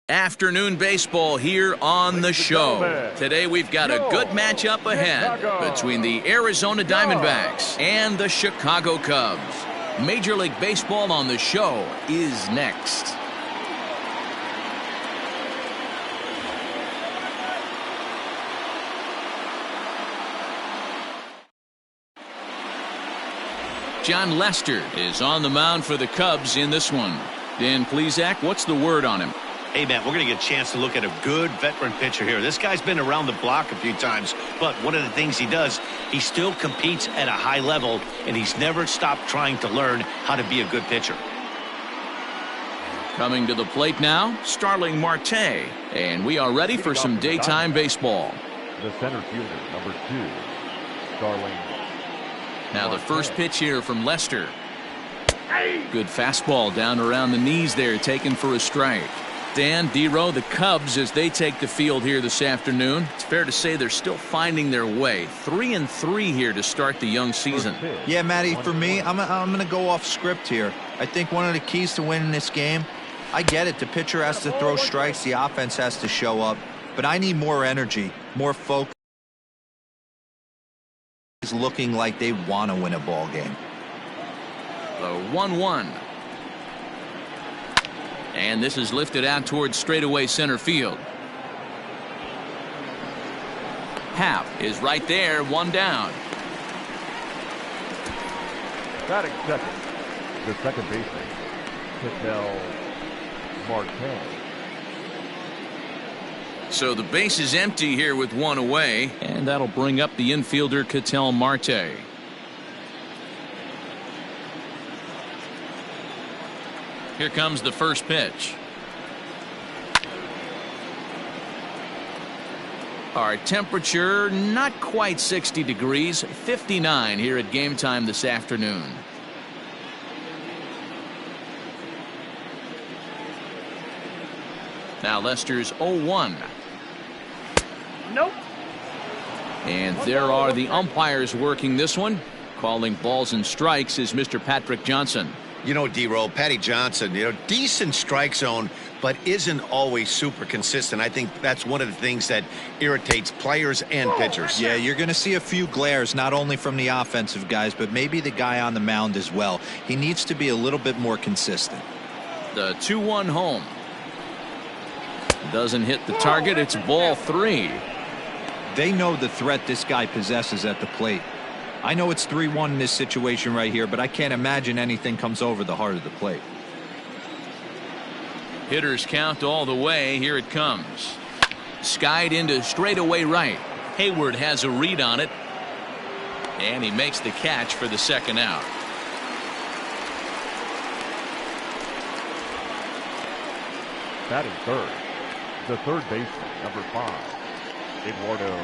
Afternoon baseball here on the show. Today we've got a good matchup ahead between the Arizona Diamondbacks and the Chicago Cubs. Major League Baseball on the show is next. John Lester is on the mound for the Cubs in this one. Dan Plesac, what's the word on him? Hey, man, we're going to get a chance to look at a good veteran pitcher here. This guy's been around the block a few times, but one of the things he does, he still competes at a high level, and he's never stopped trying to learn how to be a good pitcher. Coming to the plate now, Starling Marte, and we are ready for some daytime baseball. The center fielder, number 2, Starling. Now the first pitch here from Lester. Good fastball down around the knees there, taken for a strike. Dan, D-Row, the Cubs, as they take the field here this afternoon, it's fair to say they're still finding their way. 3-3 here to start the young season. Yeah, Matty, for me, I'm going to go off script here. I think one of the keys to winning this game, I get it, the pitcher has to throw strikes, the offense has to show up, but I need more energy, more focus. Is looking like they want to win a ball game. The 1-1. And this is lifted out towards straightaway center field. Happ is right there, one down. Batting second, the second baseman, Ketel Marte. So the base is empty here with one away, and that'll bring up the infielder Ketel Marte. Here comes the first pitch. Our temperature not quite 60 degrees, 59 here at game time this afternoon. Now Lester's 0-1. Nope. And there are the umpires working this one. Calling balls and strikes is Mr. Patrick Johnson. You know, D-Row, Patty Johnson, decent strike zone, but isn't always super consistent. I think that's one of the things that irritates players and pitchers. Yeah, you're going to see a few glares, not only from the offensive guys, but maybe the guy on the mound as well. He needs to be a little bit more consistent. The 2-1 home. Doesn't hit the target. It's ball 3. They know the threat this guy possesses at the plate. I know it's 3-1 in this situation right here, but I can't imagine anything comes over the heart of the plate. Hitters count all the way. Here it comes. Skied into straightaway right. Hayward has a read on it, and he makes the catch for the second out. Batting third, the third baseman, number 5, Eduardo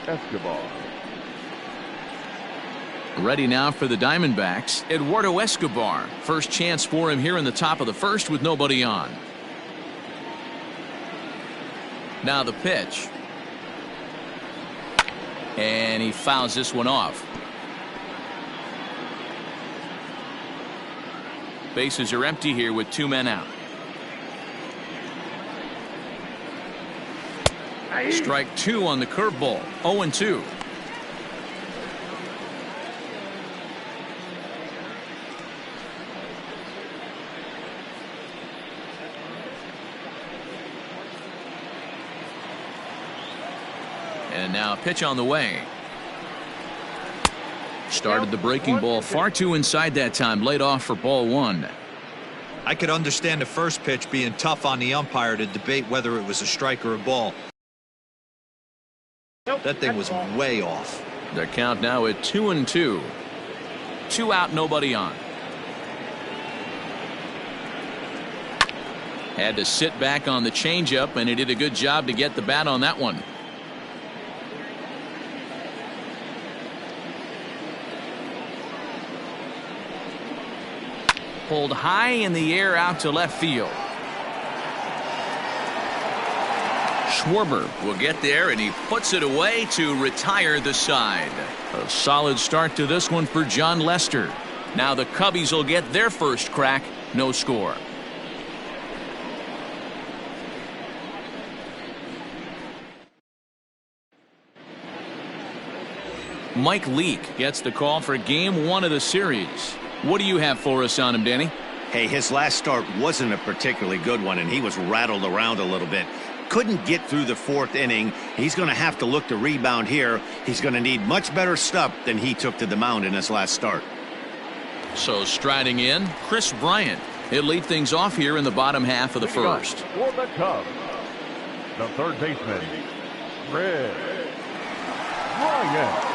Escobar. Ready now for the Diamondbacks, Eduardo Escobar. First chance for him here in the top of the first with nobody on. Now the pitch. And he fouls this one off. Bases are empty here with 2 men out. Strike 2 on the curveball. 0-2. And now a pitch on the way. Started the breaking ball far too inside that time. Laid off for ball 1. I could understand the first pitch being tough on the umpire to debate whether it was a strike or a ball. That thing was way off. The count now at 2-2. 2 out, nobody on. Had to sit back on the changeup, and he did a good job to get the bat on that one. Pulled high in the air out to left field. Schwarber will get there, and he puts it away to retire the side. A solid start to this one for John Lester. Now the Cubbies will get their first crack. No score. Mike Leake gets the call for game 1 of the series. What do you have for us on him, Danny? Hey, his last start wasn't a particularly good one, and he was rattled around a little bit. Couldn't get through the 4th inning. He's going to have to look to rebound here. He's going to need much better stuff than he took to the mound in his last start. So striding in, Chris Bryant. He'll lead things off here in the bottom half of the first. For the Cubs, the third baseman, Chris Bryant.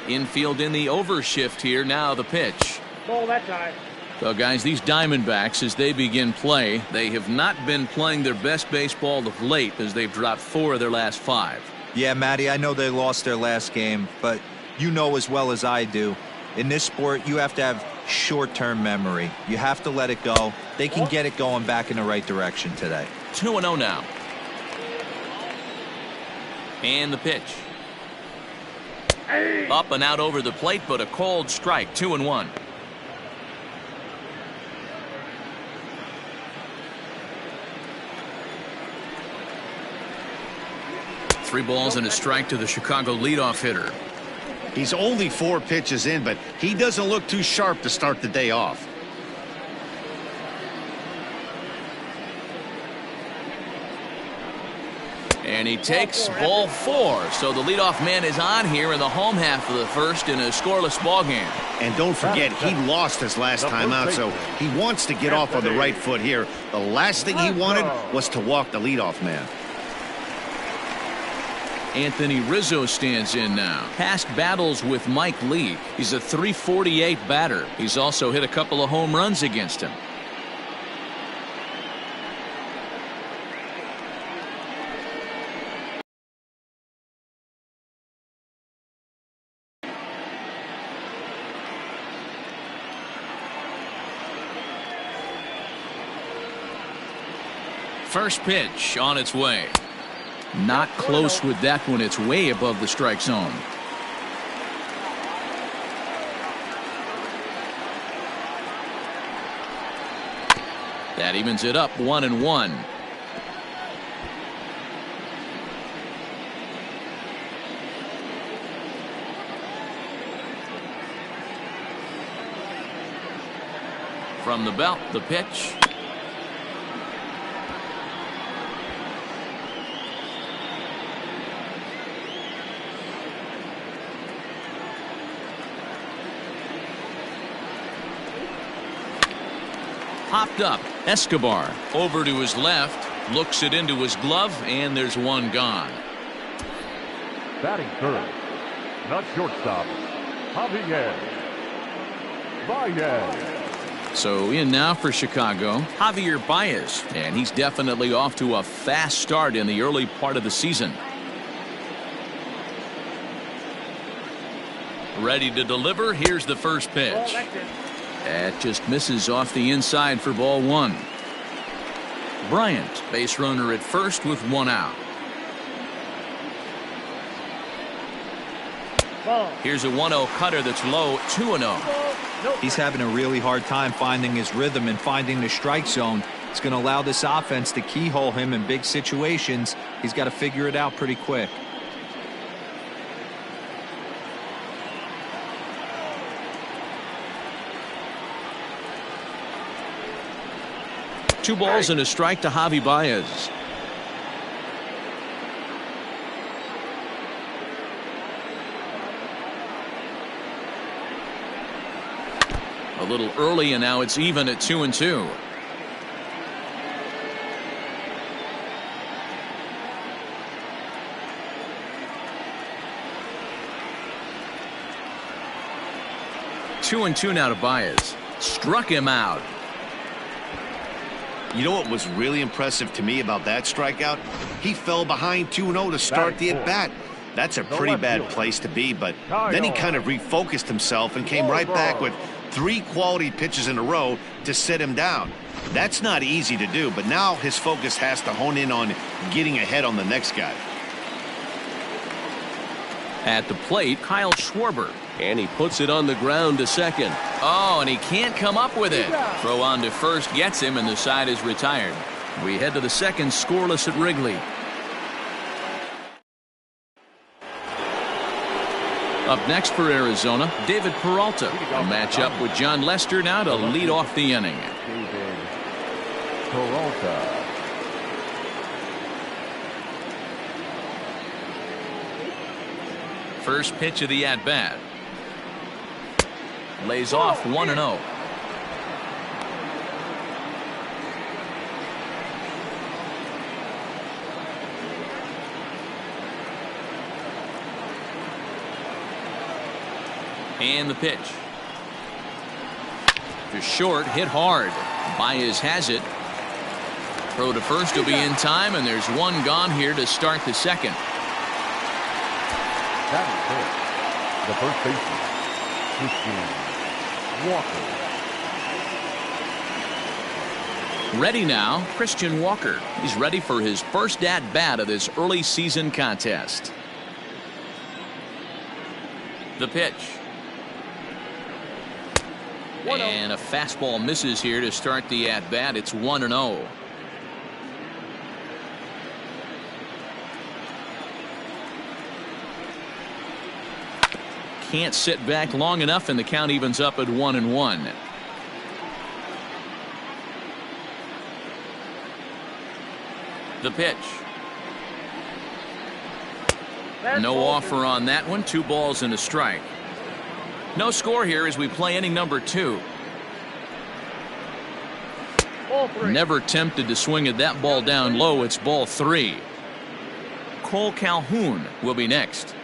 Infield in the overshift here. Now the pitch. Ball that time. So, guys, these Diamondbacks, as they begin play, they have not been playing their best baseball of late as they've dropped 4 of their last 5. Yeah, Matty, I know they lost their last game, but you know as well as I do, in this sport, you have to have short-term memory. You have to let it go. They can get it going back in the right direction today. 2-0 now. And the pitch. Up and out over the plate, but a cold strike. 2-1. 3 balls and a strike to the Chicago leadoff hitter. He's only 4 pitches in, but he doesn't look too sharp to start the day off. And he takes ball 4. So the leadoff man is on here in the home half of the first in a scoreless ball game. And don't forget, he lost his last time out, so he wants to get off on the right foot here. The last thing he wanted was to walk the leadoff man. Anthony Rizzo stands in now. Past battles with Mike Leake. He's a .348 batter. He's also hit a couple of home runs against him. First pitch on its way. Not close with that one. It's way above the strike zone. That evens it up 1-1. From the belt, the pitch. Popped up. Escobar over to his left, looks it into his glove, and there's one gone. Batting third, not shortstop, Javier Baez. So in now for Chicago, Javier Baez, and he's definitely off to a fast start in the early part of the season. Ready to deliver. Here's the first pitch. That just misses off the inside for ball 1. Bryant, base runner at first with 1 out. Here's a 1-0 cutter that's low. 2-0. He's having a really hard time finding his rhythm and finding the strike zone. It's going to allow this offense to keyhole him in big situations. He's got to figure it out pretty quick. Two balls and a strike to Javi Baez. A little early, and now it's even at 2-2. Two and two now to Baez. Struck him out. You know what was really impressive to me about that strikeout? He fell behind 2-0 to start the at-bat. That's a pretty bad place to be, but then he kind of refocused himself and came right back with 3 quality pitches in a row to sit him down. That's not easy to do, but now his focus has to hone in on getting ahead on the next guy. At the plate, Kyle Schwarber, and he puts it on the ground to second. Oh, and he can't come up with it. Throw on to first gets him, and the side is retired. We head to the second, scoreless at Wrigley. Up next for Arizona, David Peralta will match up with John Lester now to lead off the inning. David Peralta. First pitch of the at-bat. Lays off 1-0. And the pitch. To short, hit hard. Baez has it. Throw to first will be in time, and there's one gone here to start the second. That is it. The first baseman, Christian Walker. Ready now, Christian Walker. He's ready for his first at-bat of this early season contest. The pitch. And a fastball misses here to start the at-bat. It's 1-0. Can't sit back long enough, and the count evens up at 1-1. The pitch. No offer on that one. 2 balls and a strike. No score here as we play inning number 2. Never tempted to swing at that ball down low. It's ball 3. Cole Calhoun will be next.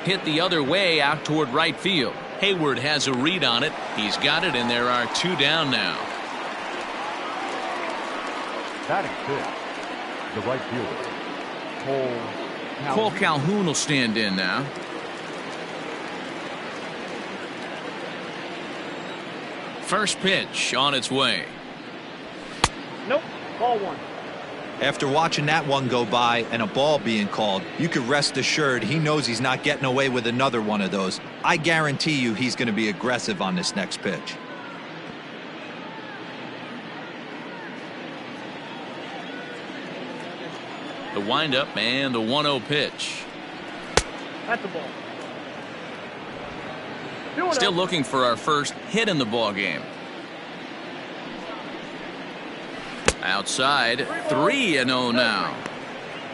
Hit the other way out toward right field. Hayward has a read on it. He's got it, and there are 2 down now. Batting fifth, the right fielder, Cole Calhoun will stand in now. First pitch on its way. Nope. Ball 1. After watching that one go by and a ball being called, you can rest assured he knows he's not getting away with another one of those. I guarantee you he's going to be aggressive on this next pitch. The windup and the 1-0 pitch. That's the ball. Still looking for our first hit in the ball game. Outside, 3-0 now.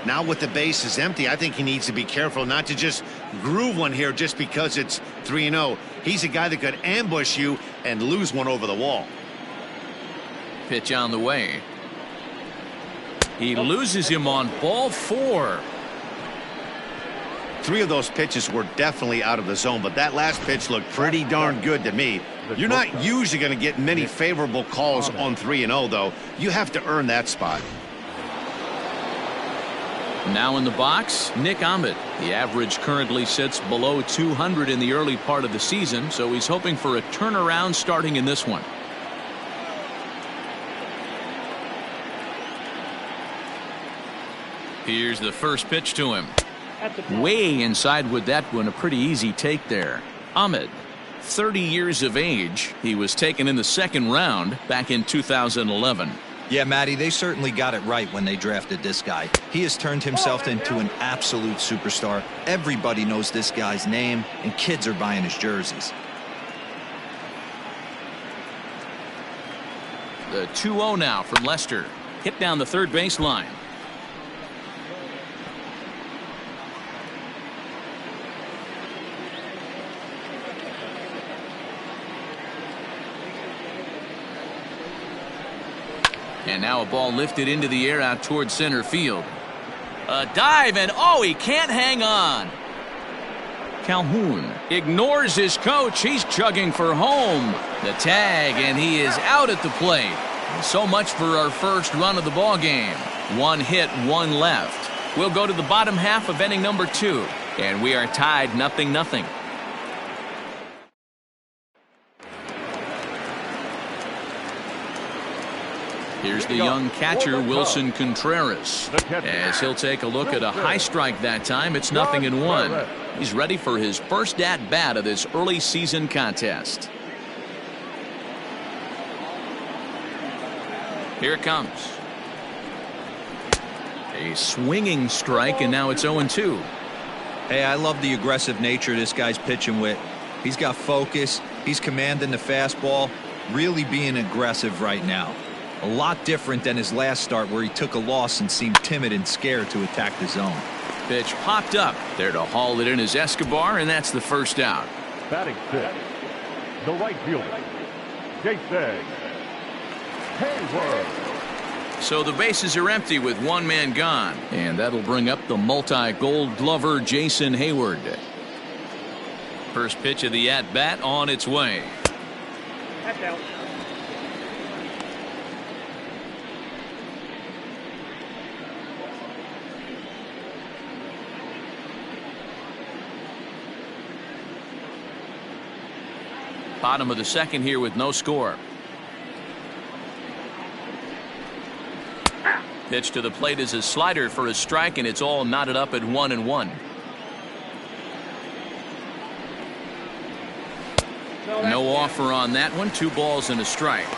Now with the bases empty, I think he needs to be careful not to just groove one here just because it's 3-0. He's a guy that could ambush you and lose one over the wall. Pitch on the way. He loses him on ball 4. 3 of those pitches were definitely out of the zone, but that last pitch looked pretty darn good to me. You're not usually going to get many favorable calls on 3-0, though. You have to earn that spot. Now in the box, Nick Ahmed. The average currently sits below 200 in the early part of the season, so he's hoping for a turnaround starting in this one. Here's the first pitch to him. Way inside with that one. A pretty easy take there. Ahmed, 30 years of age. He was taken in the second round back in 2011. Yeah, Matty, they certainly got it right when they drafted this guy. He has turned himself into an absolute superstar. Everybody knows this guy's name, and kids are buying his jerseys. The 2-0 now from Lester. Hit down the third baseline. And now a ball lifted into the air out towards center field. A dive, and oh, he can't hang on. Calhoun ignores his coach. He's chugging for home. The tag, and he is out at the plate. So much for our first run of the ball game. 1 hit, 1 left. We'll go to the bottom half of inning number 2, and we are tied 0-0. Here's the young catcher, Wilson Contreras, as he'll take a look at a high strike that time. It's 0-1. He's ready for his first at-bat of this early season contest. Here it comes. A swinging strike, and now it's 0-2. Hey, I love the aggressive nature this guy's pitching with. He's got focus. He's commanding the fastball. Really being aggressive right now. A lot different than his last start where he took a loss and seemed timid and scared to attack the zone. Pitch popped up. There to haul it in is Escobar, and that's the first out. Batting fifth, the right fielder, Jason Hayward. So the bases are empty with one man gone, and that'll bring up the multi-gold glover Jason Hayward. First pitch of the at-bat on its way. That's out. Bottom of the second here with no score. Pitch to the plate is a slider for a strike, and it's all knotted up at 1-1. No offer on that one. 2 balls and a strike.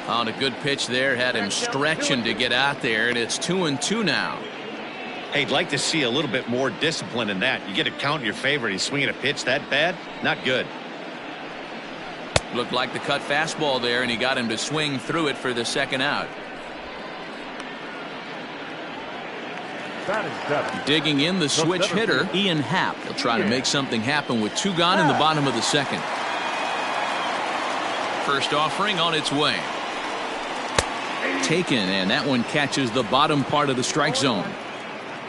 On a good pitch there, had him stretching to get out there, and it's 2-2 now. Hey, I'd like to see a little bit more discipline in that. You get a count in your favor, and he's swinging a pitch that bad? Not good. Looked like the cut fastball there, and he got him to swing through it for the second out. Digging in the switch hitter, Ian Happ. He'll try to make something happen with 2 gone in the bottom of the second. First offering on its way. Taken, and that one catches the bottom part of the strike zone.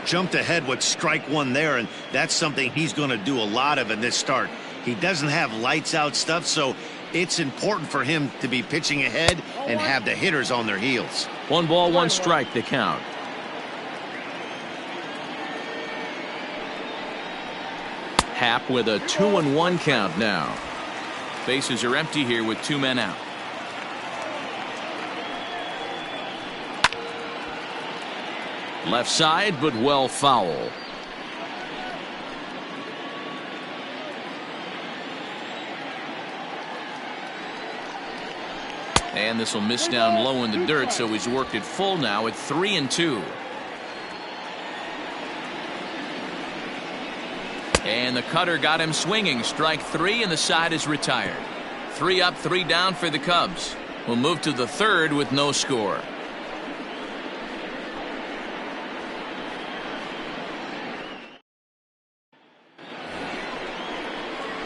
Jumped ahead with strike 1 there, and that's something he's going to do a lot of in this start. He doesn't have lights out stuff, so it's important for him to be pitching ahead and have the hitters on their heels. 1 ball, 1 strike, the count. Happ with a 2-1 count now. Bases are empty here with 2 men out. Left side, but well foul. And this will miss down low in the dirt, so he's worked it full now at 3-2. And the cutter got him swinging. Strike 3, and the side is retired. 3 up, 3 down for the Cubs. We'll move to the third with no score.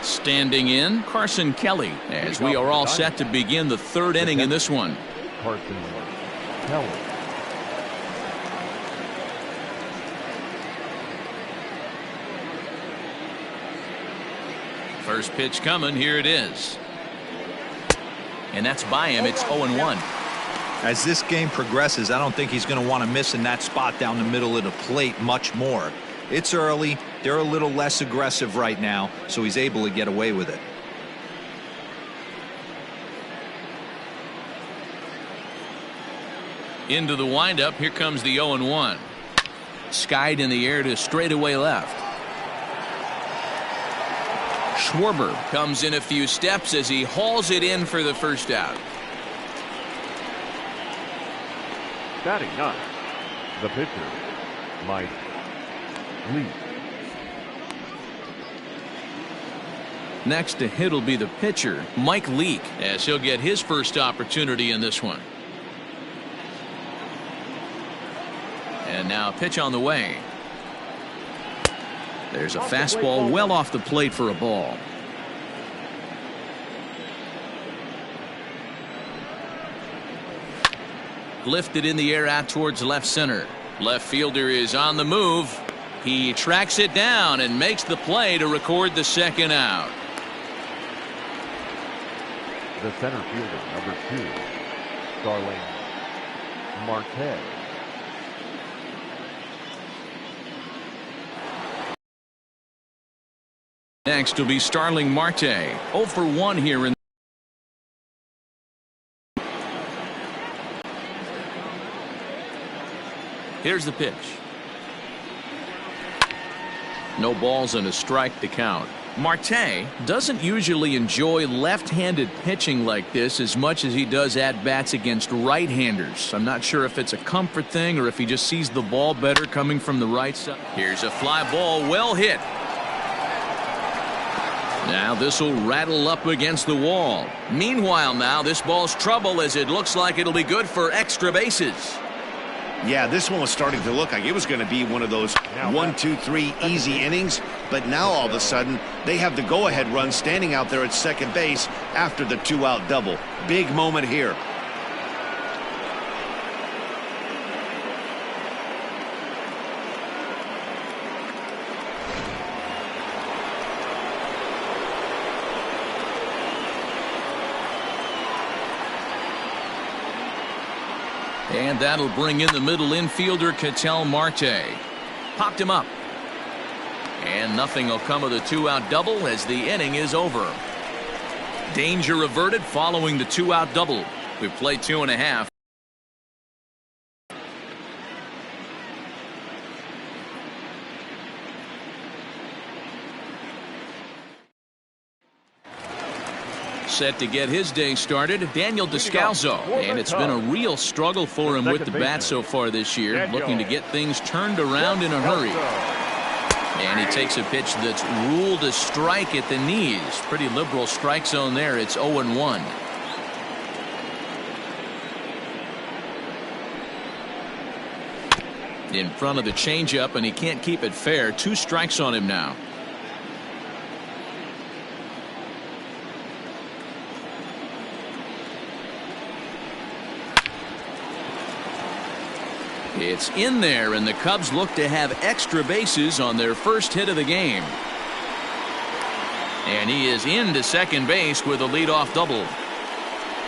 Standing in, Carson Kelly, as we are all set to begin the third inning in this one. Carson Kelly. First pitch coming. Here it is. And that's by him. It's 0-1. As this game progresses, I don't think he's going to want to miss in that spot down the middle of the plate much more. It's early. They're a little less aggressive right now, so he's able to get away with it. Into the windup. Here comes the 0-1. Skied in the air to straightaway left. Schwarber comes in a few steps as he hauls it in for the first out. Batting 9, the pitcher, Mike Lee. Next to hit will be the pitcher, Mike Leake, as he'll get his first opportunity in this one. And now a pitch on the way. There's a fastball well off the plate for a ball. Lifted in the air out towards left center. Left fielder is on the move. He tracks it down and makes the play to record the second out. The center fielder, number 2, Starling Marte. Next will be Starling Marte. 0 for 1 here in. Here's the pitch. No balls and a strike to count. Marte doesn't usually enjoy left-handed pitching like this as much as he does at-bats against right-handers. I'm not sure if it's a comfort thing or if he just sees the ball better coming from the right side. Here's a fly ball, well hit. Now this will rattle up against the wall. Meanwhile now this ball's trouble as it looks like it'll be good for extra bases. Yeah, this one was starting to look like it was going to be one of those 1, 2, 3 easy innings, but now all of a sudden they have the go-ahead run standing out there at second base after the 2-out double. Big moment here. And that'll bring in the middle infielder, Ketel Marte. Popped him up. And nothing will come of the 2-out double as the inning is over. Danger averted following the 2-out double. We've played 2.5. Set to get his day started, Daniel Descalzo, and it's been a real struggle for him with the bat so far this year, looking to get things turned around in a hurry. And he takes a pitch that's ruled a strike at the knees. Pretty liberal strike zone there. It's 0-1. In front of the changeup, and he can't keep it fair. 2 strikes on him now. It's in there, and the Cubs look to have extra bases on their first hit of the game. And he is into second base with a leadoff double.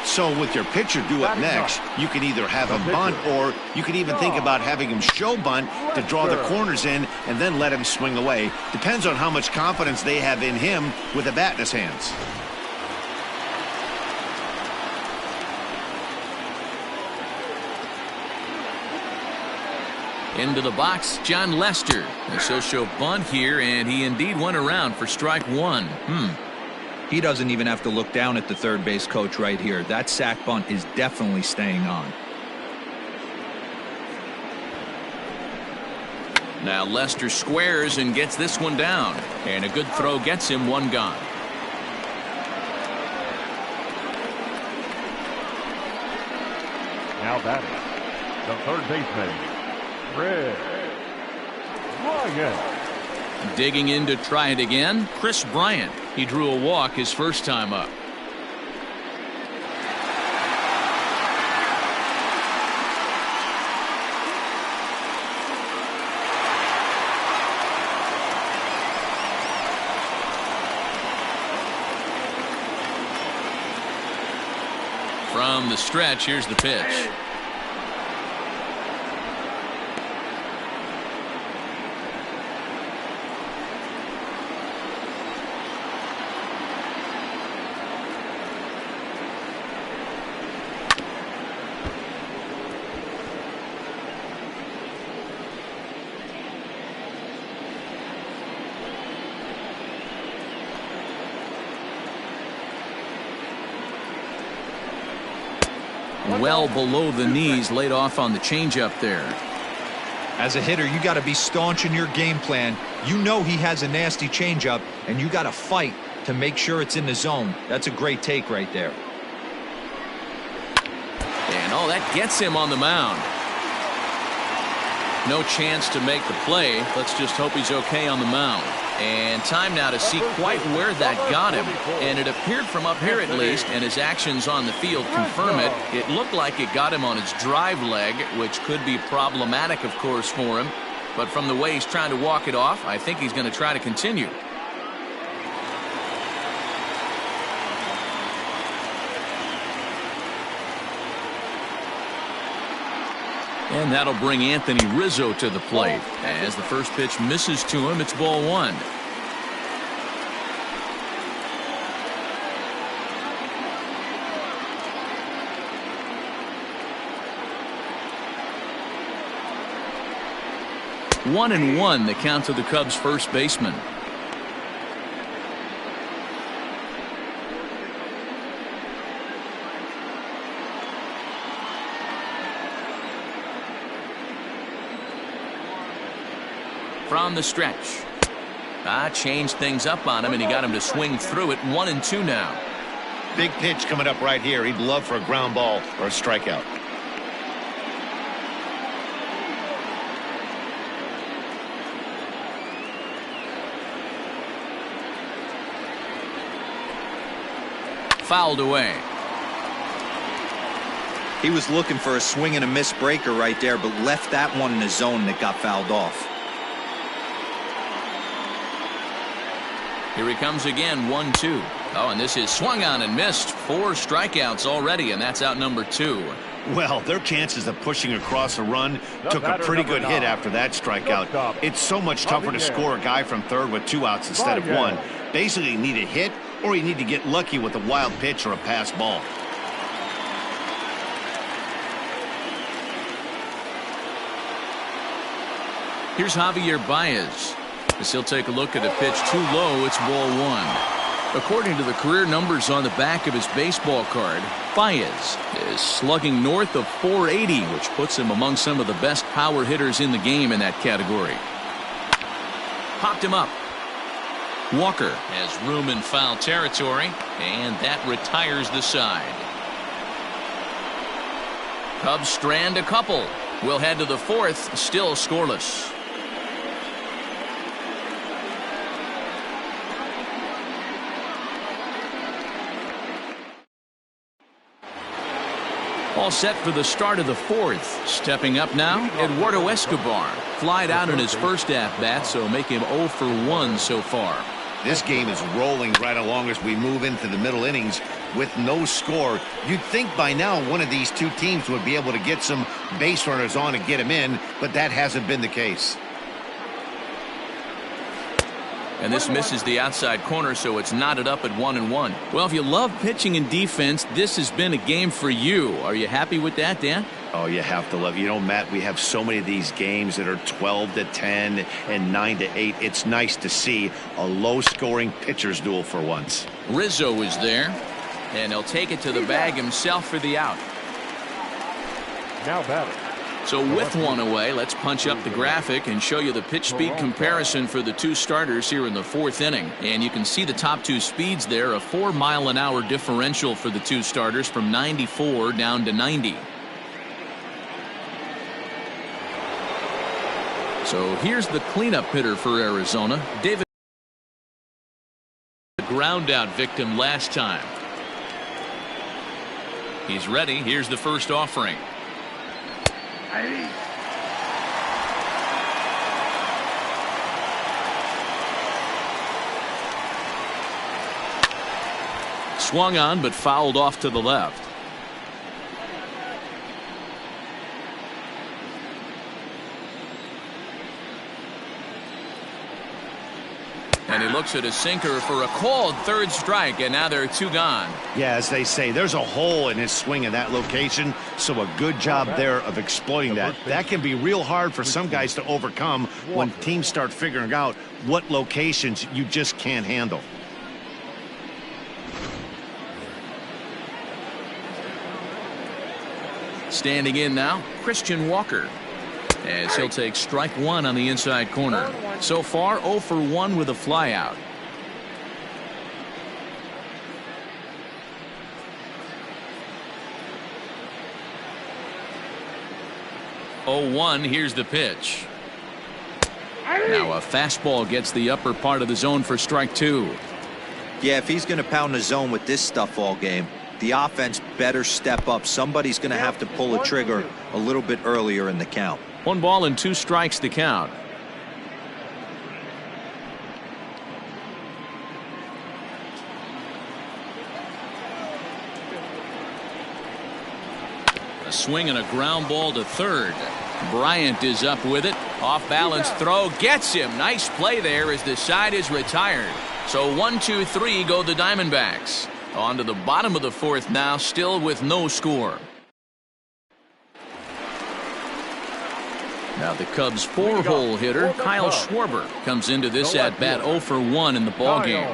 So with your pitcher due up next, you can either have him bunt, or you can even think about having him show bunt to draw the corners in and then let him swing away. Depends on how much confidence they have in him with a bat in his hands. Into the box, John Lester. He'll show bunt here, and he indeed went around for strike 1. He doesn't even have to look down at the third base coach right here. That sac bunt is definitely staying on. Now Lester squares and gets this one down, and a good throw gets him 1 gone. Now batting, the third baseman, Ryan. Digging in to try it again, Chris Bryant. He drew a walk his first time up. From the stretch, here's the pitch. Well below the knees, laid off on the changeup there. As a hitter, you got to be staunch in your game plan. You know he has a nasty changeup, and you got to fight to make sure it's in the zone. That's a great take right there. And oh, that gets him on the mound. No chance to make the play. Let's just hope he's okay on the mound. And time now to see quite where that got him. And it appeared from up here at least, and his actions on the field confirm it. It looked like it got him on his drive leg, which could be problematic, of course, for him. But from the way he's trying to walk it off, I think he's going to try to continue. And that'll bring Anthony Rizzo to the plate. As the first pitch misses to him, it's ball 1. 1-1 the count to the Cubs first baseman. From the stretch. Changed things up on him, and he got him to swing through it. 1-2 now. Big pitch coming up right here. He'd love for a ground ball or a strikeout. Fouled away. He was looking for a swing and a miss breaker right there, but left that one in the zone that got fouled off. Here he comes again, 1-2. Oh, and this is swung on and missed. 4 strikeouts already, and that's out number 2. Well, their chances of pushing across a run took a pretty good hit after that strikeout. It's so much tougher to score a guy from third with 2 outs instead of 1. Basically, you need a hit, or you need to get lucky with a wild pitch or a pass ball. Here's Javier Baez. As he'll take a look at a pitch too low, it's ball 1. According to the career numbers on the back of his baseball card, Baez is slugging north of 480, which puts him among some of the best power hitters in the game in that category. Popped him up. Walker has room in foul territory, and that retires the side. Cubs strand a couple. We'll head to the 4th, still scoreless. All set for the start of the 4th. Stepping up now, Eduardo Escobar. Flied out in his first at-bat, so make him 0 for 1 so far. This game is rolling right along as we move into the middle innings with no score. You'd think by now one of these two teams would be able to get some base runners on and get them in, but that hasn't been the case. And this misses the outside corner, so it's knotted up at 1-1. Well, if you love pitching and defense, this has been a game for you. Are you happy with that, Dan? Oh, you have to love. You know, Matt, we have so many of these games that are 12-10 and 9-8. It's nice to see a low-scoring pitcher's duel for once. Rizzo is there, and he'll take it to the bag himself for the out. Now batting. So with one away, let's punch up the graphic and show you the pitch speed comparison for the 2 starters here in the 4th inning. And you can see the top 2 speeds there, a 4-mile-an-hour differential for the 2 starters from 94 down to 90. So here's the cleanup hitter for Arizona, David. Ground out victim last time. He's ready. Here's the first offering. Swung on but fouled off to the left. And he looks at a sinker for a called 3rd strike, and now there are 2 gone. Yeah, as they say, there's a hole in his swing in that location, so a good job there of exploiting that. That can be real hard for some guys to overcome when teams start figuring out what locations you just can't handle. Standing in now, Christian Walker, as he'll take strike 1 on the inside corner. So far 0 for 1 with a flyout. Oh, 1. Here's the pitch. Now a fastball gets the upper part of the zone for strike 2. Yeah, if he's going to pound the zone with this stuff all game, the offense better step up. Somebody's going to have to pull a trigger a little bit earlier in the count. 1 ball and 2 strikes to count. A swing and a ground ball to 3rd. Bryant is up with it. Off balance throw gets him. Nice play there as the side is retired. So 1, 2, 3 go the Diamondbacks. On to the bottom of the 4th now, still with no score. Now the Cubs' four-hole hitter, Kyle Schwarber, comes into this at-bat 0 for 1 in the ballgame.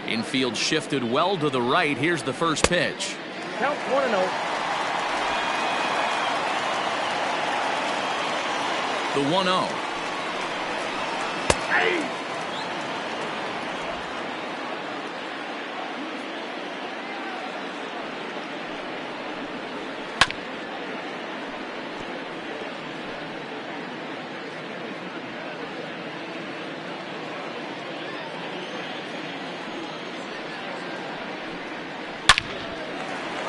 Infield shifted well to the right. Here's the first pitch. Count 1-0. The 1-0.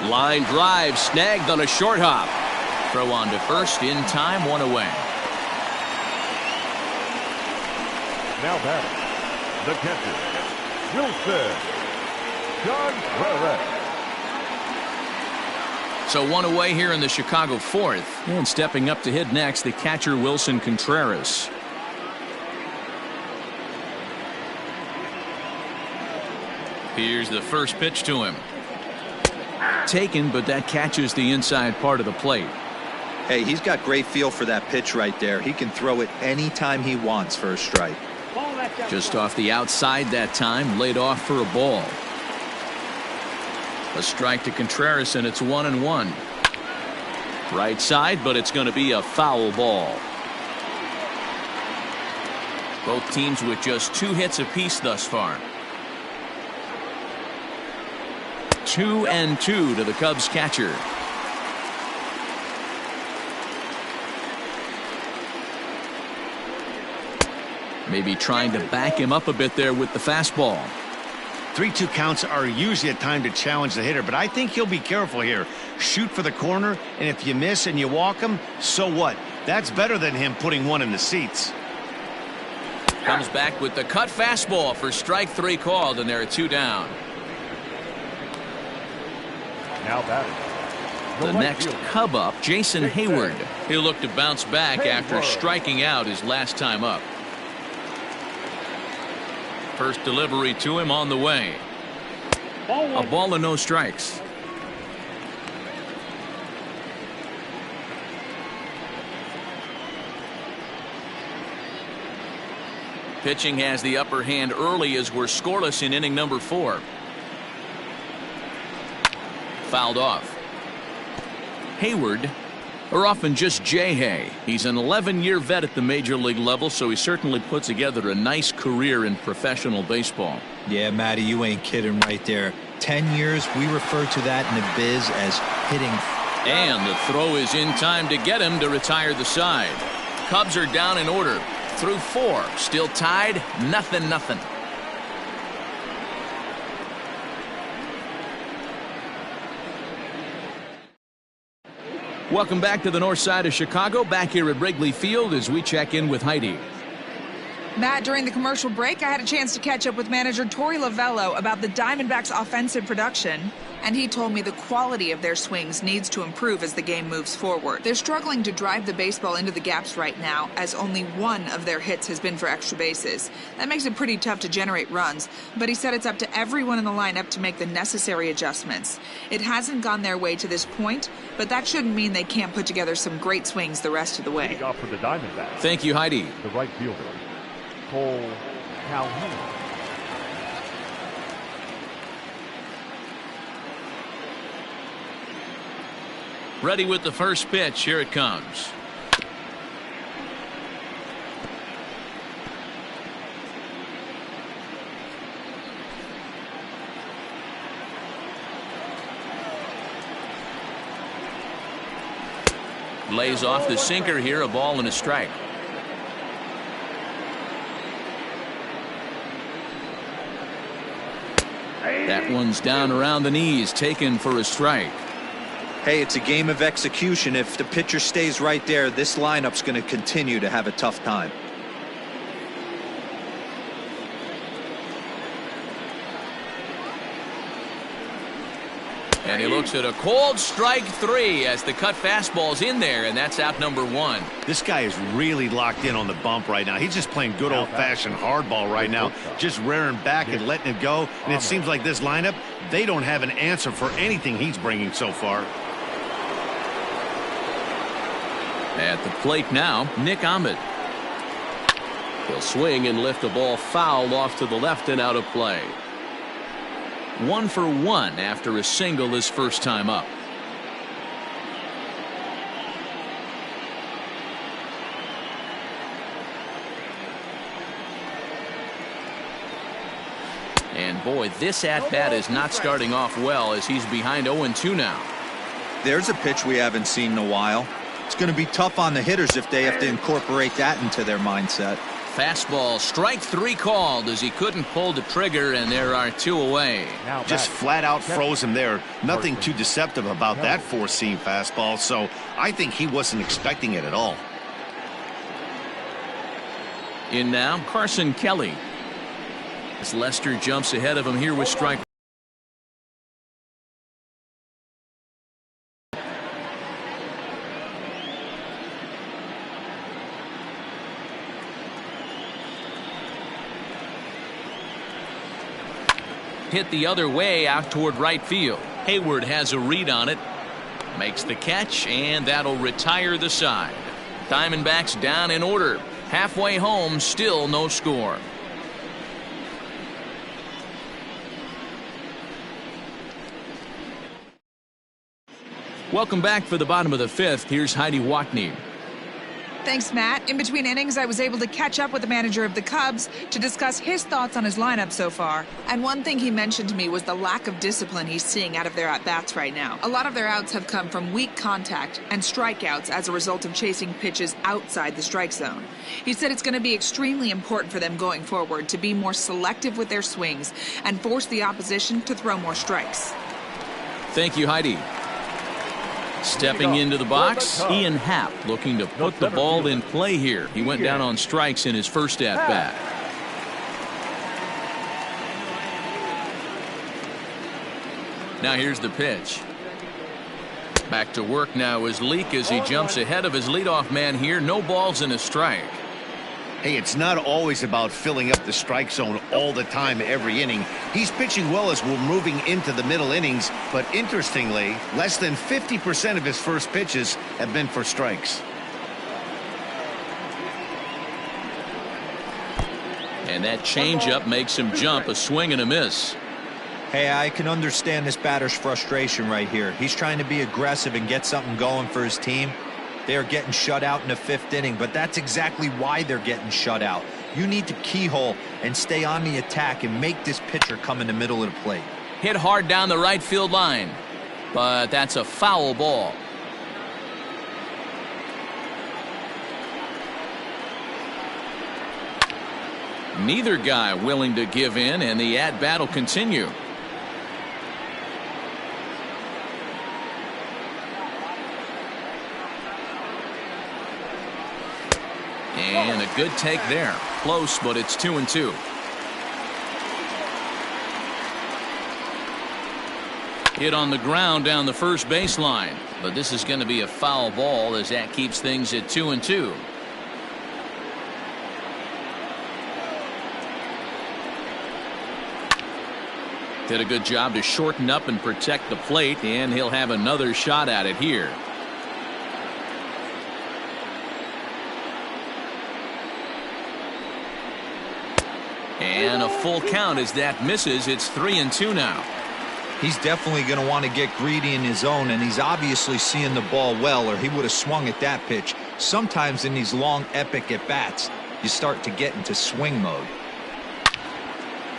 Line drive snagged on a short hop. Throw on to first in time, 1 away. Now batting, the catcher, Wilson Contreras. So 1 away here in the Chicago 4th. And stepping up to hit next, the catcher Wilson Contreras. Here's the first pitch to him. Taken, but that catches the inside part of the plate. Hey, he's got great feel for that pitch right there. He can throw it anytime he wants for a strike. Just off the outside that time, laid off for a ball. A strike to Contreras, and it's 1-1. Right side, but it's going to be a foul ball. Both teams with just 2 hits apiece thus far. 2-2 to the Cubs catcher. Maybe trying to back him up a bit there with the fastball. 3-2 counts are usually a time to challenge the hitter, but I think he'll be careful here. Shoot for the corner, and if you miss and you walk him, so what? That's better than him putting one in the seats. Comes back with the cut fastball for strike 3 called, and there are 2 down. Now batting, The next Cub up, Jason Hayward. He'll look to bounce back after striking out his last time up. First delivery to him on the way. A ball and no strikes. Pitching has the upper hand early as we're scoreless in inning number 4. Fouled off. Hayward, or often just Jay-Hay. He's an 11-year vet at the major league level, so he certainly put together a nice career in professional baseball. Yeah, Matty, you ain't kidding right there. 10 years, we refer to that in the biz as hitting. And the throw is in time to get him to retire the side. Cubs are down in order. Through 4. Still tied, 0-0. Welcome back to the north side of Chicago. Back here at Wrigley Field as we check in with Heidi. Matt, during the commercial break, I had a chance to catch up with manager Torey Lavello about the Diamondbacks' offensive production, and he told me the quality of their swings needs to improve as the game moves forward. They're struggling to drive the baseball into the gaps right now, as only 1 of their hits has been for extra bases. That makes it pretty tough to generate runs, but he said it's up to everyone in the lineup to make the necessary adjustments. It hasn't gone their way to this point, but that shouldn't mean they can't put together some great swings the rest of the way. Off for the Diamondbacks. Thank you, Heidi. The right fielder, Cole Calhoun. Ready with the first pitch. Here it comes. Lays off the sinker here, a ball and a strike. That one's down around the knees, taken for a strike. Hey, it's a game of execution. If the pitcher stays right there, this lineup's going to continue to have a tough time. And he looks at a cold strike 3 as the cut fastball's in there, and that's out number 1. This guy is really locked in on the bump right now. He's just playing good old-fashioned hardball right now, just rearing back and letting it go. And it seems like this lineup, they don't have an answer for anything he's bringing so far. At the plate now, Nick Ahmed. He'll swing and lift the ball foul off to the left and out of play. 1 for 1 after a single his first time up. And boy, this at-bat is not starting off well as he's behind 0-2 now. There's a pitch we haven't seen in a while. It's going to be tough on the hitters if they have to incorporate that into their mindset. Fastball, strike 3 called as he couldn't pull the trigger, and there are 2 away. Just flat out froze him there. Nothing too deceptive about that four-seam fastball, so I think he wasn't expecting it at all. In now, Carson Kelly. As Lester jumps ahead of him here with strike. Hit the other way out toward right field. Hayward has a read on it. Makes the catch, and that'll retire the side. Diamondbacks down in order. Halfway home, still no score. Welcome back for the bottom of the 5th. Here's Heidi Watney. Thanks, Matt. In between innings, I was able to catch up with the manager of the Cubs to discuss his thoughts on his lineup so far. And one thing he mentioned to me was the lack of discipline he's seeing out of their at-bats right now. A lot of their outs have come from weak contact and strikeouts as a result of chasing pitches outside the strike zone. He said it's going to be extremely important for them going forward to be more selective with their swings and force the opposition to throw more strikes. Thank you, Heidi. Stepping into the box, Ian Happ looking to put the ball in play here. He went down on strikes in his first at-bat. Now here's the pitch. Back to work now is Leak as he jumps ahead of his leadoff man here. No balls and a strike. Hey, it's not always about filling up the strike zone all the time every inning. He's pitching well as we're moving into the middle innings, but interestingly, less than 50% of his first pitches have been for strikes. And that changeup makes him jump, a swing and a miss. Hey, I can understand this batter's frustration right here. He's trying to be aggressive and get something going for his team. They are getting shut out in the 5th inning, but that's exactly why they're getting shut out. You need to keyhole and stay on the attack and make this pitcher come in the middle of the plate. Hit hard down the right field line, but that's a foul ball. Neither guy willing to give in, and the at-bat will continue. And a good take there. Close, but it's 2-2. Hit on the ground down the first baseline, but this is going to be a foul ball as that keeps things at 2-2. Did a good job to shorten up and protect the plate, and he'll have another shot at it here. And a full count as that misses. It's 3-2 now. He's definitely going to want to get greedy in his zone, and he's obviously seeing the ball well, or he would have swung at that pitch. Sometimes in these long, epic at-bats, you start to get into swing mode.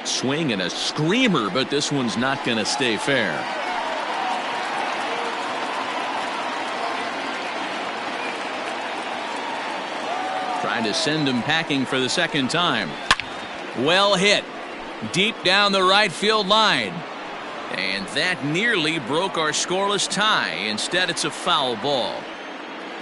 Swing and a screamer, but this one's not going to stay fair. Trying to send him packing for the second time. Well hit. Deep down the right field line. And that nearly broke our scoreless tie. Instead, it's a foul ball.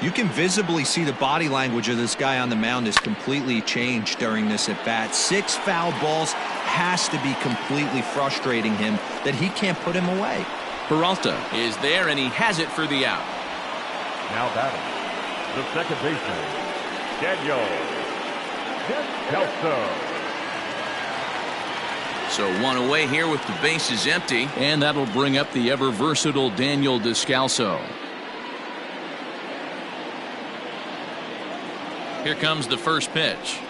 You can visibly see the body language of this guy on the mound is completely changed during this at-bat. 6 foul balls has to be completely frustrating him that he can't put him away. Peralta is there, and he has it for the out. Now batting, the second baseman, Daniel Descalso. So one away here with the bases empty, and that'll bring up the ever versatile Daniel Descalso. Here comes the first pitch.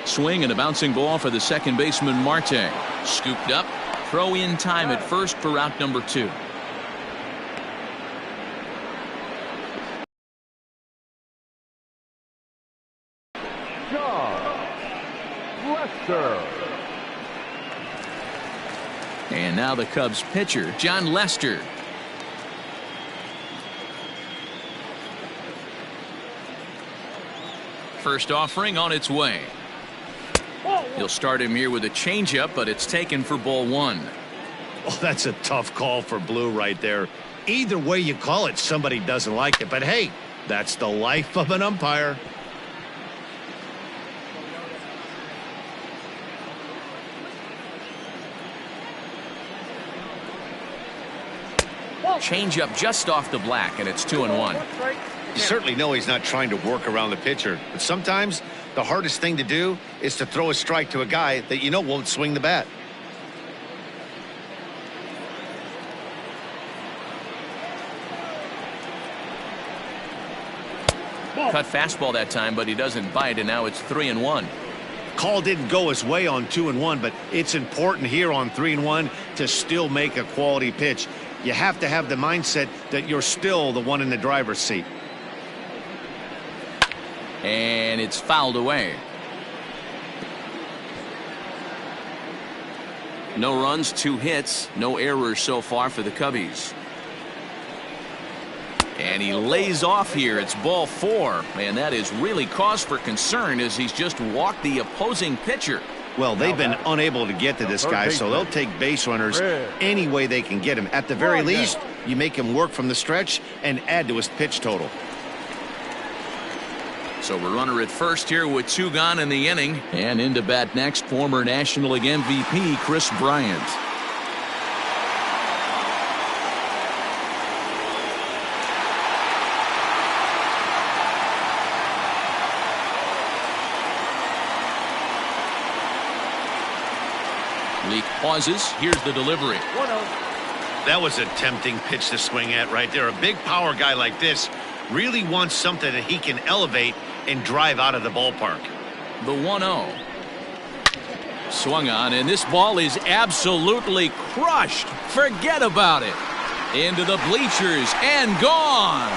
Swing and a bouncing ball for the second baseman Marte. Scooped up. Throw in time at first for out number 2. Lester. And now the Cubs pitcher, John Lester. First offering on its way. He'll start him here with a changeup, but it's taken for ball 1. Oh, that's a tough call for Blue right there. Either way you call it, somebody doesn't like it. But hey, that's the life of an umpire. Changeup just off the black, and it's 2-1. You certainly know he's not trying to work around the pitcher, but sometimes the hardest thing to do is to throw a strike to a guy that you know won't swing the bat. Cut fastball that time, but he doesn't bite, and now it's 3-1. Call didn't go his way on 2-1, but it's important here on 3-1 to still make a quality pitch. You have to have the mindset that you're still the one in the driver's seat. And it's fouled away. No runs, 2 hits, no errors so far for the Cubbies. And he lays off here. It's ball 4, and that is really cause for concern as he's just walked the opposing pitcher. Well, they've been unable to get to this guy, so they'll take base runners any way they can get him. At the very least, you make him work from the stretch and add to his pitch total. So we're runner at first here with 2 gone in the inning. And into bat next, former National League MVP Chris Bryant. Leak pauses. Here's the delivery. That was a tempting pitch to swing at right there. A big power guy like this really wants something that he can elevate and drive out of the ballpark. The 1-0. Swung on, and this ball is absolutely crushed. Forget about it. Into the bleachers and gone.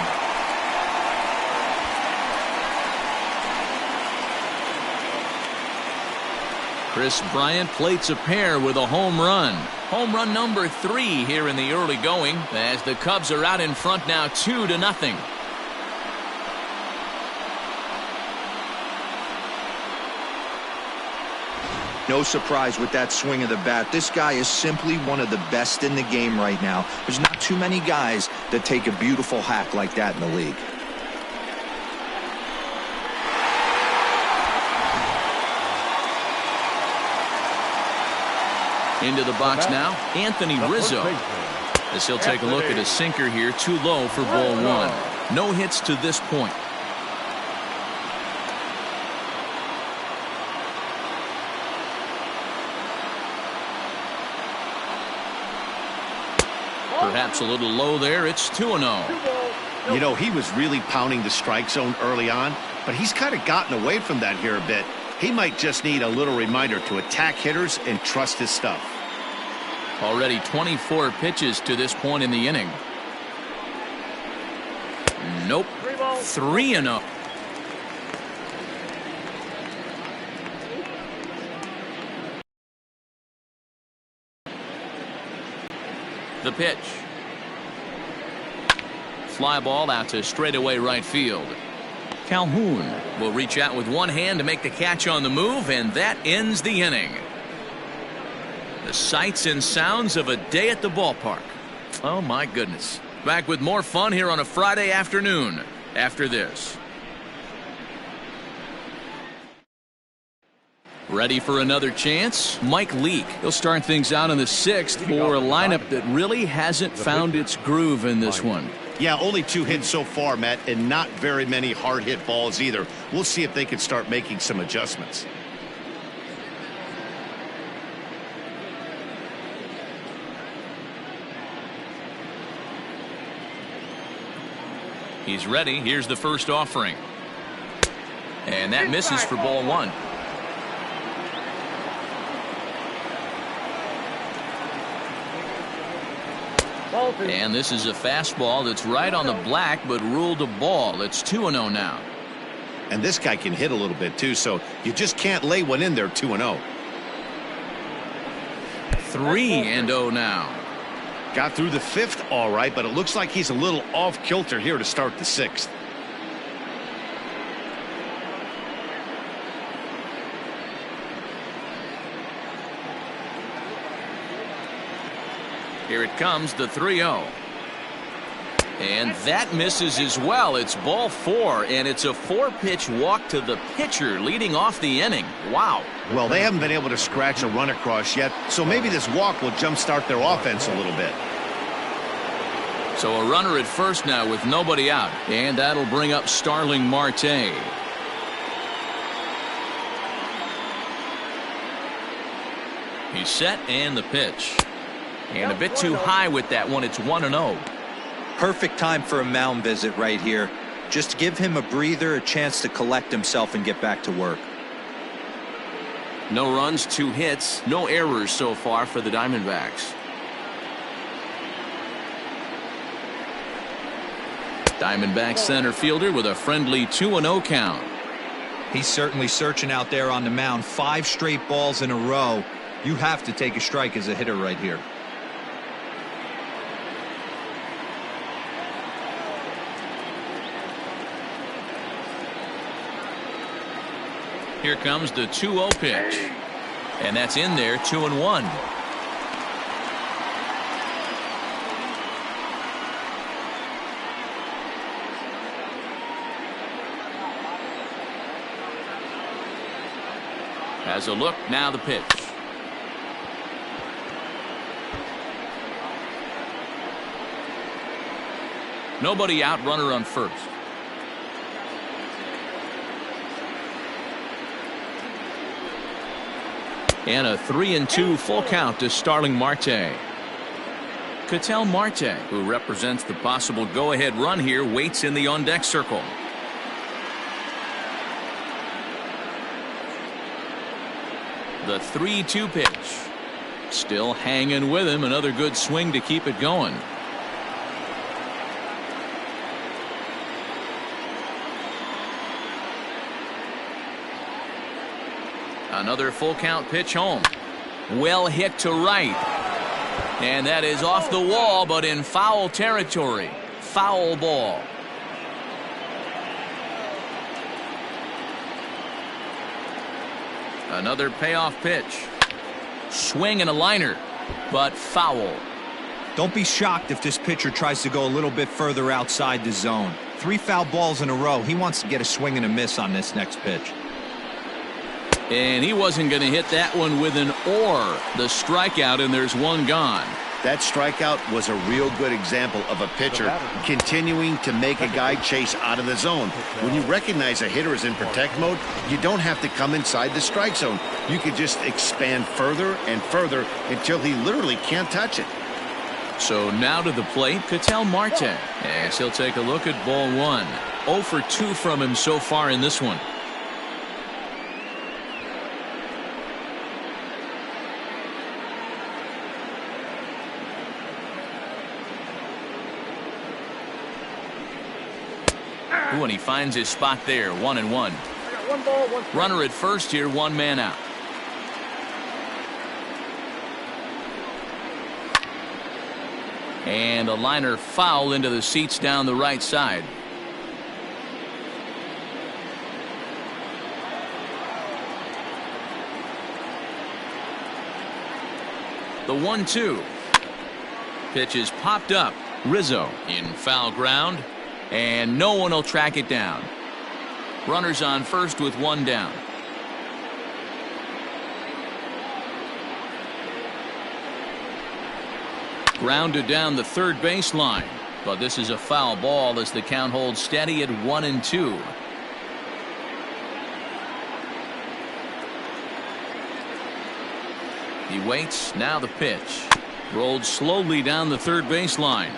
Chris Bryant plates a pair with a home run. Home run number 3 here in the early going as the Cubs are out in front now 2-0. No surprise with that swing of the bat. This guy is simply one of the best in the game right now. There's not too many guys that take a beautiful hack like that in the league. Into the box now, Anthony Rizzo. As he'll take a look at a sinker here, too low for ball 1. No hits to this point. Perhaps a little low there. It's 2-0. You know, he was really pounding the strike zone early on, but he's kind of gotten away from that here a bit. He might just need a little reminder to attack hitters and trust his stuff. Already 24 pitches to this point in the inning. Nope. 3-0. The pitch. Fly ball out to straightaway right field. Calhoun will reach out with one hand to make the catch on the move, and that ends the inning. The sights and sounds of a day at the ballpark. Oh, my goodness. Back with more fun here on a Friday afternoon after this. Ready for another chance? Mike Leake. He'll start things out in the 6th for a lineup that really hasn't found its groove in this one. Yeah, only 2 hits so far, Matt, and not very many hard hit balls either. We'll see if they can start making some adjustments. He's ready. Here's the first offering. And that misses for ball 1. And this is a fastball that's right on the black but ruled a ball. It's 2-0 now. And this guy can hit a little bit too, so you just can't lay one in there 2-0. 3-0 now. Got through the 5th all right, but it looks like he's a little off kilter here to start the 6th. Here it comes, the 3-0. And that misses as well. It's ball 4, and it's a 4-pitch walk to the pitcher leading off the inning. Wow. Well, they haven't been able to scratch a run across yet, so maybe this walk will jumpstart their offense a little bit. So a runner at first now with nobody out, and that'll bring up Starling Marte. He's set, and the pitch. And a bit too high with that one. It's 1-0. Perfect time for a mound visit right here. Just give him a breather, a chance to collect himself and get back to work. No runs, 2 hits, no errors so far for the Diamondbacks. Diamondbacks center fielder with a friendly 2-0 count. He's certainly searching out there on the mound. 5 straight balls in a row. You have to take a strike as a hitter right here. Here comes the 2-0 pitch. And that's in there, 2-1. Has a look, now the pitch. Nobody out, runner on first. And a 3-2 full count to Starling Marte. Ketel Marte, who represents the possible go-ahead run here, waits in the on-deck circle. The 3-2 pitch. Still hanging with him. Another good swing to keep it going. Another full count pitch home. Well hit to right. And that is off the wall, but in foul territory. Foul ball. Another payoff pitch. Swing and a liner, but foul. Don't be shocked if this pitcher tries to go a little bit further outside the zone. 3 foul balls in a row. He wants to get a swing and a miss on this next pitch. And he wasn't going to hit that one with an or. The strikeout, and there's one gone. That strikeout was a real good example of a pitcher continuing to make a guy chase out of the zone. When you recognize a hitter is in protect mode, you don't have to come inside the strike zone. You can just expand further and further until he literally can't touch it. So now to the plate, Ketel Marte. Yes, he'll take a look at ball 1. 0 for 2 from him so far in this one. Ooh, and he finds his spot there, 1-1. 1 ball, 1 strike. Runner at first here, 1 man out. And a liner foul into the seats down the right side. The 1-2. Pitch is popped up. Rizzo in foul ground, and no one will track it down. Runners on first with one down. Grounded down the third baseline, but this is a foul ball as the count holds steady at 1-2. He waits. Now the pitch. Rolled slowly down the third baseline.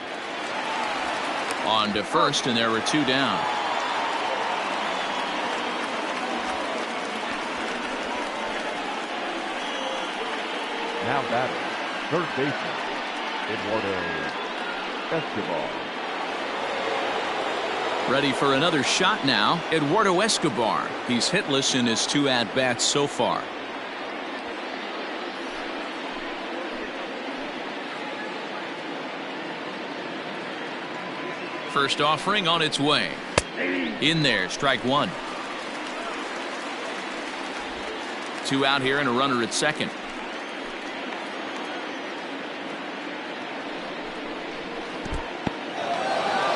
On to first, and there are two down. Now batting, third baseman, Eduardo Escobar. Ready for another shot now. Eduardo Escobar. He's hitless in his 2 at-bats so far. First offering on its way. In there, strike one. 2 out here and a runner at second.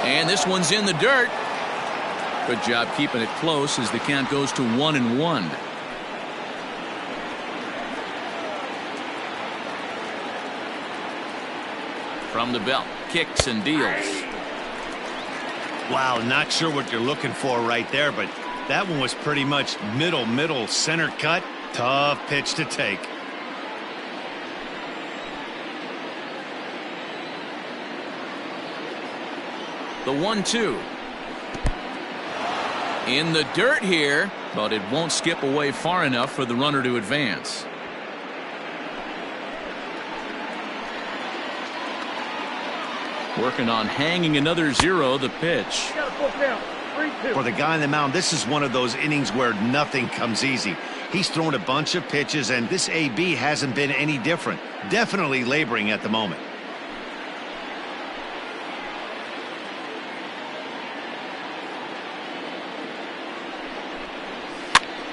And this one's in the dirt. Good job keeping it close as the count goes to 1-1. From the belt, kicks and deals. Wow, not sure what you're looking for right there, but that one was pretty much middle center cut. Tough pitch to take. The 1-2. In the dirt here, but it won't skip away far enough for the runner to advance. Working on hanging another 0. The pitch. For the guy on the mound, this is one of those innings where nothing comes easy. He's thrown a bunch of pitches, and this AB hasn't been any different. Definitely laboring at the moment.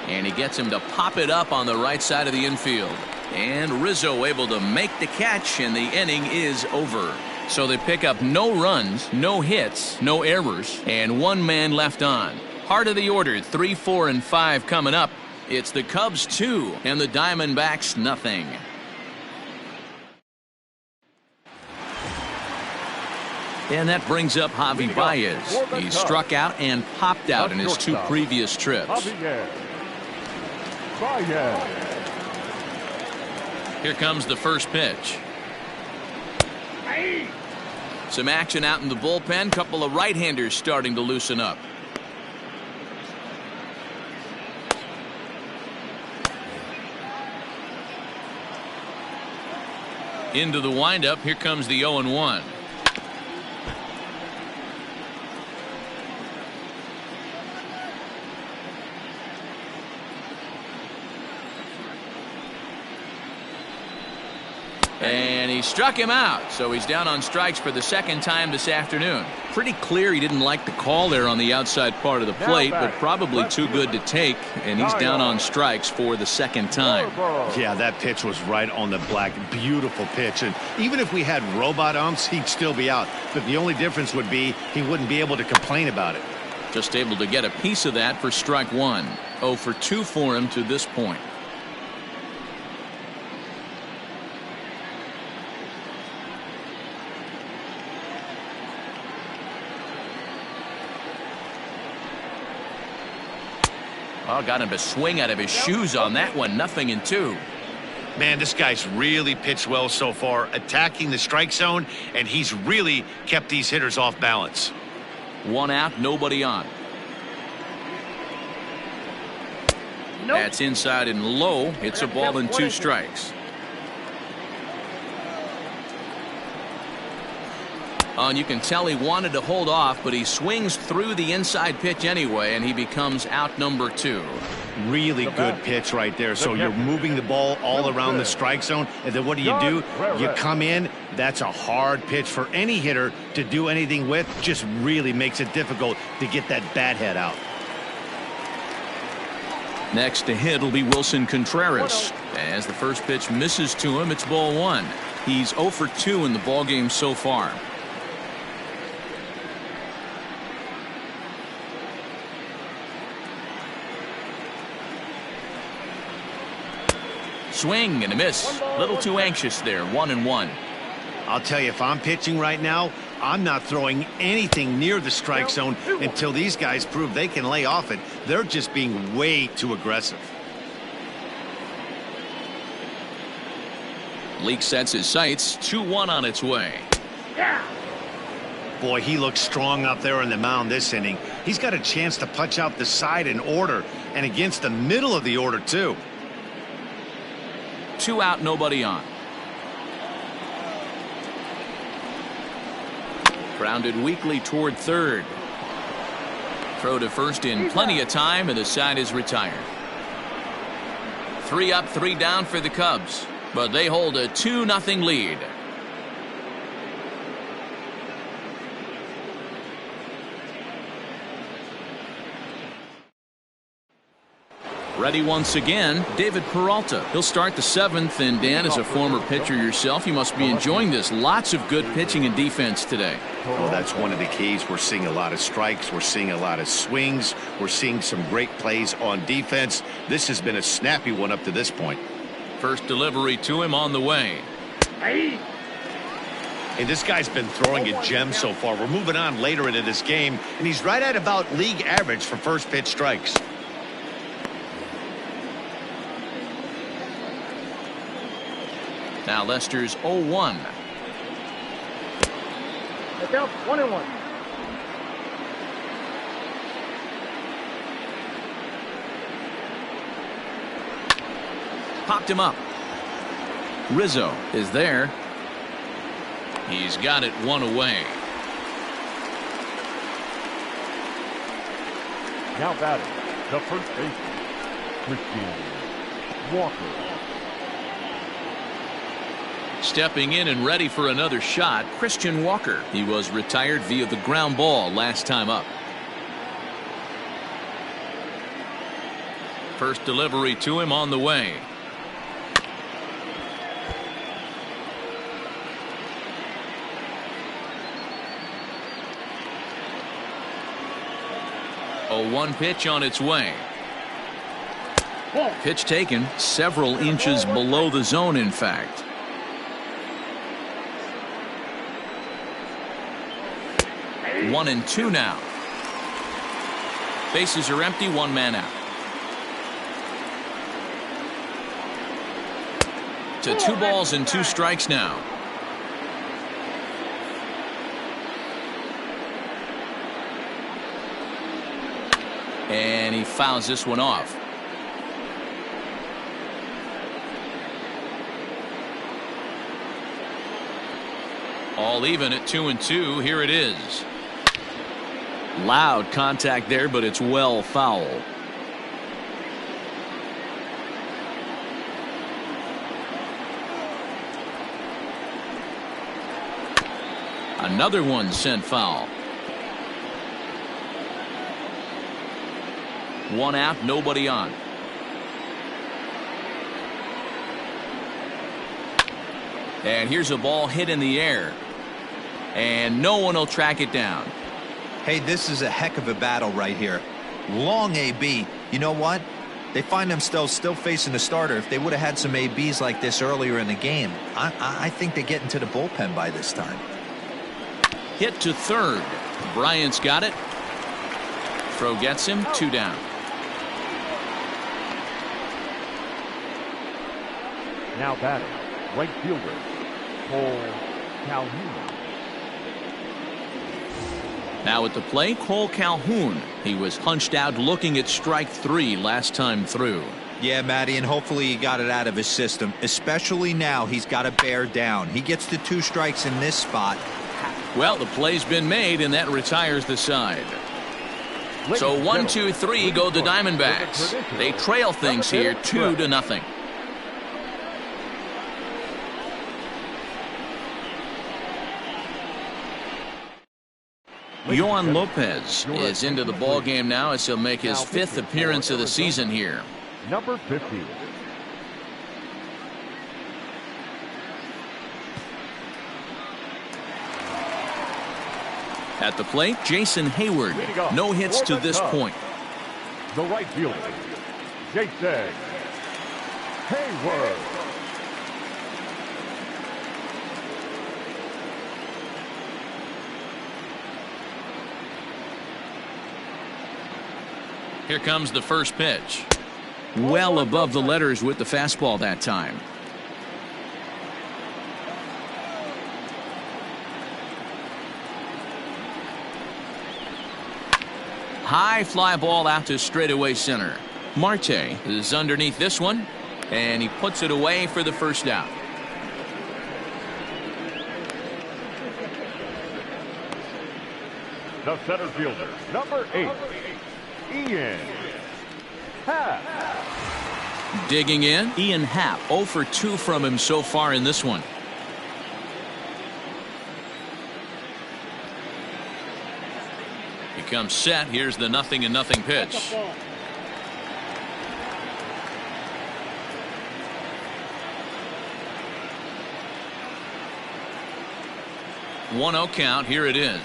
And he gets him to pop it up on the right side of the infield. And Rizzo able to make the catch, and the inning is over. So they pick up no runs, no hits, no errors, and 1 man left on. Heart of the order, 3, 4, and 5 coming up. It's the Cubs 2 and the Diamondbacks nothing. And that brings up Javi Baez. He struck out and popped out in his 2 previous trips. Here comes the first pitch. Some action out in the bullpen. Couple of right-handers starting to loosen up. Into the windup. Here comes the 0-1. And he struck him out, so he's down on strikes for the second time this afternoon. Pretty clear he didn't like the call there on the outside part of the plate, but probably too good to take, and he's down on strikes for the second time. Yeah, that pitch was right on the black. Beautiful pitch, and even if we had robot umps, he'd still be out. But the only difference would be he wouldn't be able to complain about it. Just able to get a piece of that for strike one. 0 for 2 for him to this point. Oh, got him to swing out of his shoes on that one. 0-2. Man, this guy's really pitched well so far, attacking the strike zone, and he's really kept these hitters off balance. 1 out, nobody on. That's inside and low. It's a ball and 2 strikes. And you can tell he wanted to hold off, but he swings through the inside pitch anyway, and he becomes out number 2. Really good pitch right there. So you're moving the ball all around the strike zone, and then what do? You come in. That's a hard pitch for any hitter to do anything with. Just really makes it difficult to get that bat head out. Next to hit will be Wilson Contreras. As the first pitch misses to him, it's ball one. He's 0 for 2 in the ballgame so far. Swing and a miss. A little too anxious there. 1-1. I'll tell you, if I'm pitching right now, I'm not throwing anything near the strike zone until these guys prove they can lay off it. They're just being way too aggressive. Leake sets his sights. 2-1 on its way. Boy, he looks strong up there on the mound this inning. He's got a chance to punch out the side in order, and against the middle of the order, too. 2 out, nobody on. Grounded weakly toward third. Throw to first in plenty of time, and the side is retired. 3 up, 3 down for the Cubs, but they hold a 2-0 lead. Ready once again, David Peralta. He'll start the 7th, and Dan, as a former pitcher yourself, you must be enjoying this. Lots of good pitching and defense today. Oh, that's one of the keys. We're seeing a lot of strikes. We're seeing a lot of swings. We're seeing some great plays on defense. This has been a snappy one up to this point. First delivery to him on the way. And this guy's been throwing a gem so far. We're moving on later into this game, and he's right at about league average for first pitch strikes. Now Lester's 0-1. The count 1-1. Popped him up. Rizzo is there. He's got it 1 away. Now batting, the first baseman, Christian Walker. Stepping in and ready for another shot, Christian Walker. He was retired via the ground ball last time up. First delivery to him on the way. A 1 pitch on its way. Pitch taken several inches below the zone, in fact. One and 2 now. Bases are empty, 1 man out. To 2 balls and 2 strikes now. And he fouls this one off. All even at 2-2. Here it is. Loud contact there, but it's well foul. Another one sent foul. 1 out, nobody on. And here's a ball hit in the air. And no one will track it down. Hey, this is a heck of a battle right here. Long AB. You know what? They find themselves still facing the starter. If they would have had some ABs like this earlier in the game, I think they get into the bullpen by this time. Hit to third. Bryant's got it. Throw gets him. 2 down. Now batting, right fielder, Cole Calhoun. Now at the plate, Cole Calhoun. He was hunched out looking at strike 3 last time through. Yeah, Matty, and hopefully he got it out of his system. Especially now, he's got to bear down. He gets the 2 strikes in this spot. Well, the play's been made, and that retires the side. So 1, 2, 3 go the Diamondbacks. They trail things here 2-0. Yohan Lopez is into the ballgame now as he'll make his 5th appearance of the season here. Number 50. At the plate, Jason Hayward. No hits to this point. The right fielder, Jason Hayward. Here comes the first pitch. Well above the letters with the fastball that time. High fly ball out to straightaway center. Marte is underneath this one, and he puts it away for the first out. The center fielder, number 8, Ian Happ. Digging in, Ian Happ, 0 for 2 from him so far in this one. He comes set. Here's the 0-0 pitch. One 0 count. Here it is.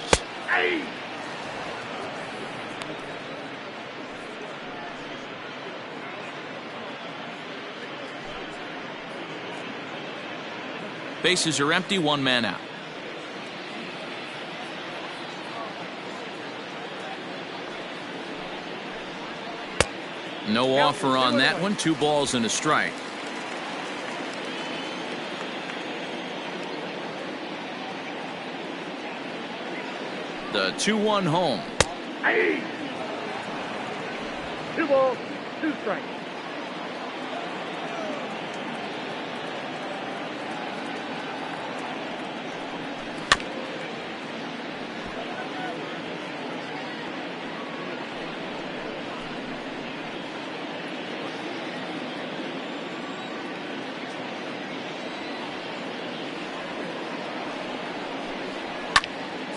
Bases are empty, one man out. No offer on that one. 2 balls and a strike. The 2-1 home. 2 balls, 2 strikes.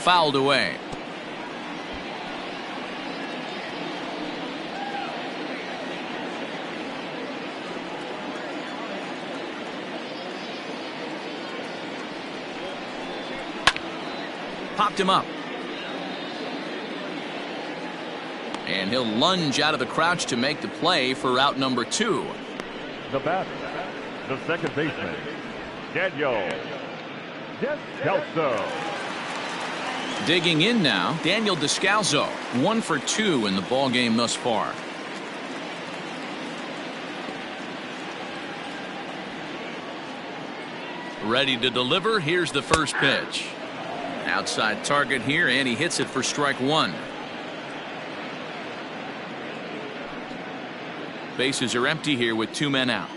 Fouled away. Popped him up. And he'll lunge out of the crouch to make the play for out number 2. The batter, the second baseman, Daniel Descalso. Digging in now, Daniel Descalso, 1 for 2 in the ball game thus far. Ready to deliver. Here's the first pitch. Outside target here, and he hits it for strike 1. Bases are empty here with 2 men out.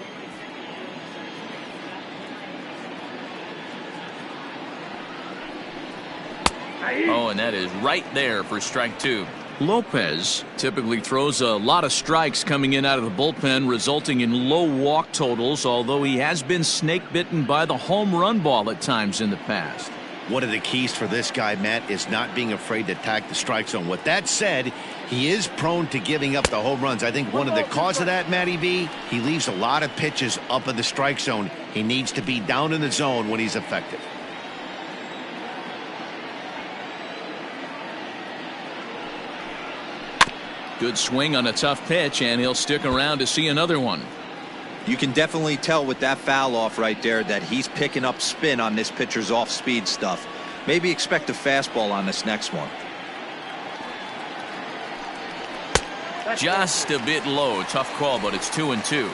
Oh, and that is right there for strike 2. Lopez typically throws a lot of strikes coming in out of the bullpen, resulting in low walk totals, although he has been snake bitten by the home run ball at times in the past. One of the keys for this guy, Matt, is not being afraid to attack the strike zone. With that said, he is prone to giving up the home runs. I think one of the cause of that, Matty B, he leaves a lot of pitches up in the strike zone. He needs to be down in the zone when he's effective. Good swing on a tough pitch, and he'll stick around to see another one. You can definitely tell with that foul off right there that he's picking up spin on this pitcher's off-speed stuff. Maybe expect a fastball on this next one. Just a bit low. Tough call, but it's 2-2.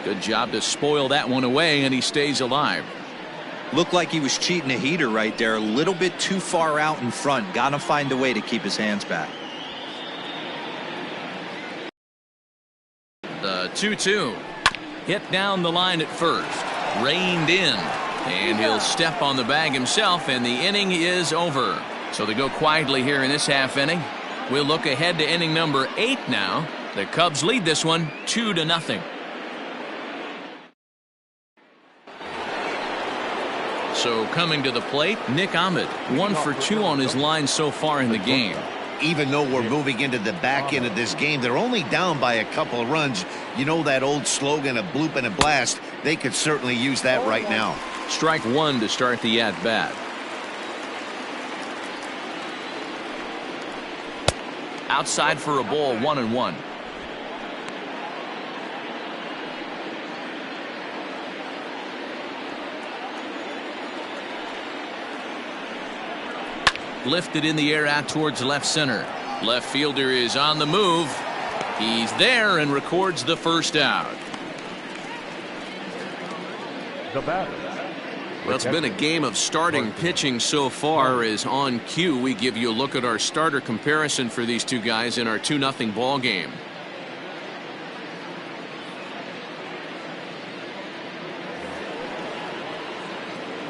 Good job to spoil that one away, and he stays alive. Looked like he was cheating a heater right there. A little bit too far out in front. Got to find a way to keep his hands back. The 2-2. Hit down the line at first. Reined in. And he'll step on the bag himself, and the inning is over. So they go quietly here in this half inning. We'll look ahead to inning number 8 now. The Cubs lead this one 2-0. So coming to the plate, Nick Ahmed, 1 for 2 on his line so far in the game. Even though we're moving into the back end of this game, they're only down by a couple of runs. You know that old slogan, a bloop and a blast? They could certainly use that right now. Strike one to start the at-bat. Outside for a ball, 1-1. Lifted in the air out towards left center. Left fielder is on the move. He's there and records the first out. The batter. Well, it's been a game of starting pitching so far. As on cue, we give you a look at our starter comparison for these two guys in our 2-0 ball game.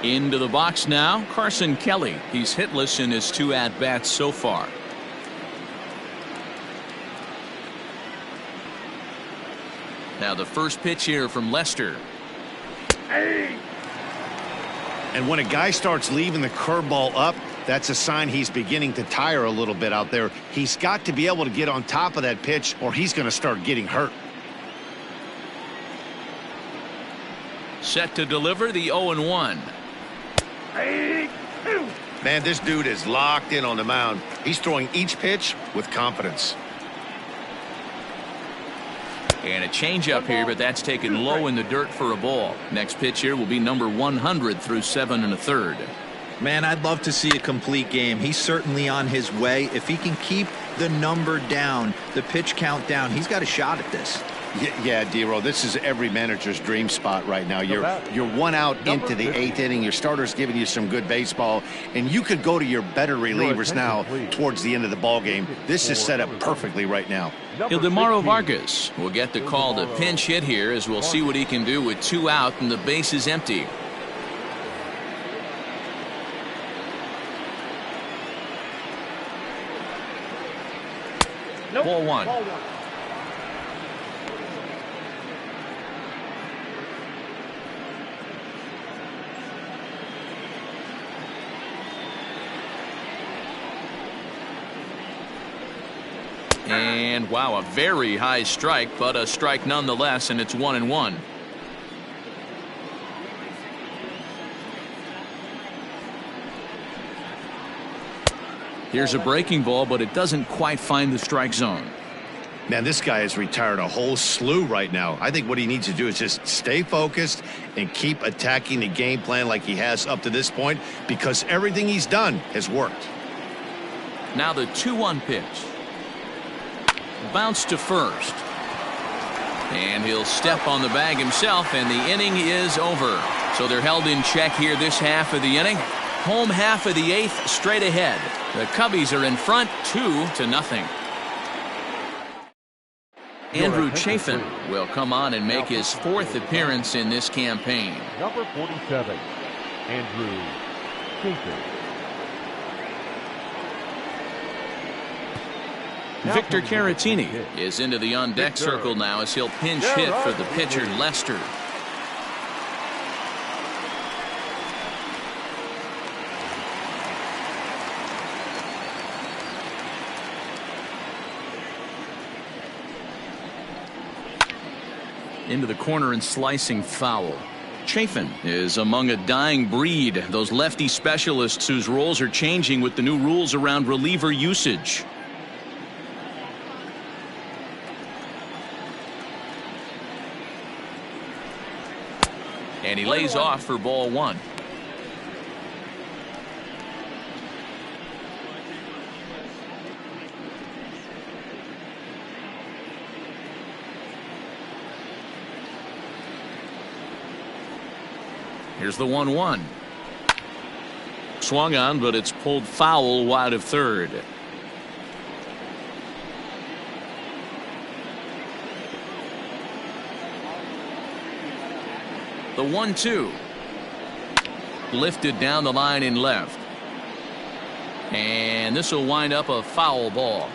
Into the box now, Carson Kelly. He's hitless in his 2 at-bats so far. Now the first pitch here from Lester. And when a guy starts leaving the curveball up, that's a sign he's beginning to tire a little bit out there. He's got to be able to get on top of that pitch or he's going to start getting hurt. Set to deliver the 0-1. Man, this dude is locked in on the mound. He's throwing each pitch with confidence. And a changeup here, but that's taken low in the dirt for a ball. Next pitch here will be number 100 through 7 1/3. Man, I'd love to see a complete game. He's certainly on his way. If he can keep the number down, the pitch count down, he's got a shot at this. Yeah, D-Row, this is every manager's dream spot right now. You're 1 out into the 8th inning. Your starter's giving you some good baseball, and you could go to your better relievers now towards the end of the ball game. This is set up perfectly right now. Ildemaro Vargas will get the call to pinch hit here, as we'll see what he can do with 2 out and the base is empty. Ball one. And wow, a very high strike, but a strike nonetheless, and it's 1-1. Here's a breaking ball, but it doesn't quite find the strike zone. Man, this guy has retired a whole slew right now. I think what he needs to do is just stay focused and keep attacking the game plan like he has up to this point, because everything he's done has worked. Now the 2-1 pitch. Bounce to first. And he'll step on the bag himself, and the inning is over. So they're held in check here this half of the inning. Home half of the 8th straight ahead. The Cubbies are in front 2-0. Andrew Chafin will come on and make his 4th appearance in this campaign. Number 47, Andrew Chafin. Victor Caratini is into the on-deck circle now as he'll pinch hit for the pitcher Lester. Into the corner and slicing foul. Chafin is among a dying breed, those lefty specialists whose roles are changing with the new rules around reliever usage. And he lays off for ball one. Here's the 1-1. Swung on, but it's pulled foul wide of third. The 1-2. Lifted down the line in left. And this will wind up a foul ball.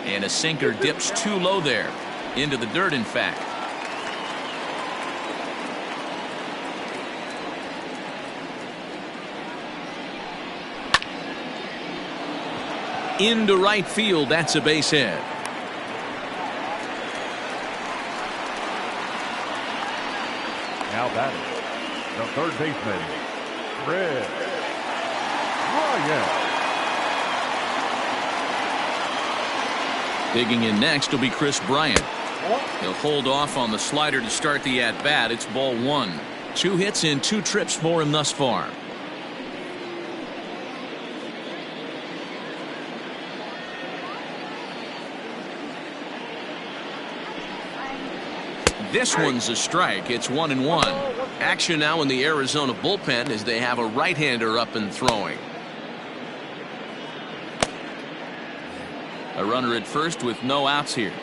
And a sinker dips too low there. Into the dirt, in fact. into right field. That's a base hit. Now batting, the third baseman, Ryan. Digging in next will be Chris Bryant. He'll hold off on the slider to start the at-bat. It's ball one. 2 hits in 2 trips for him thus far. This one's a strike. It's 1-1. Action now in the Arizona bullpen as they have a right-hander up and throwing. A runner at first with no outs here.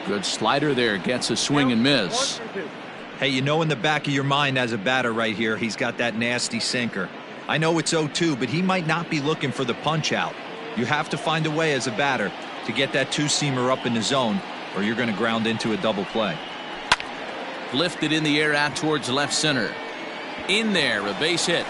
Good slider there. Gets a swing and miss. Hey, you know in the back of your mind as a batter right here, he's got that nasty sinker. I know it's 0-2, but he might not be looking for the punch out. You have to find a way as a batter to get that two-seamer up in the zone, or you're going to ground into a double play. Lifted in the air out towards left center. In there, a base hit.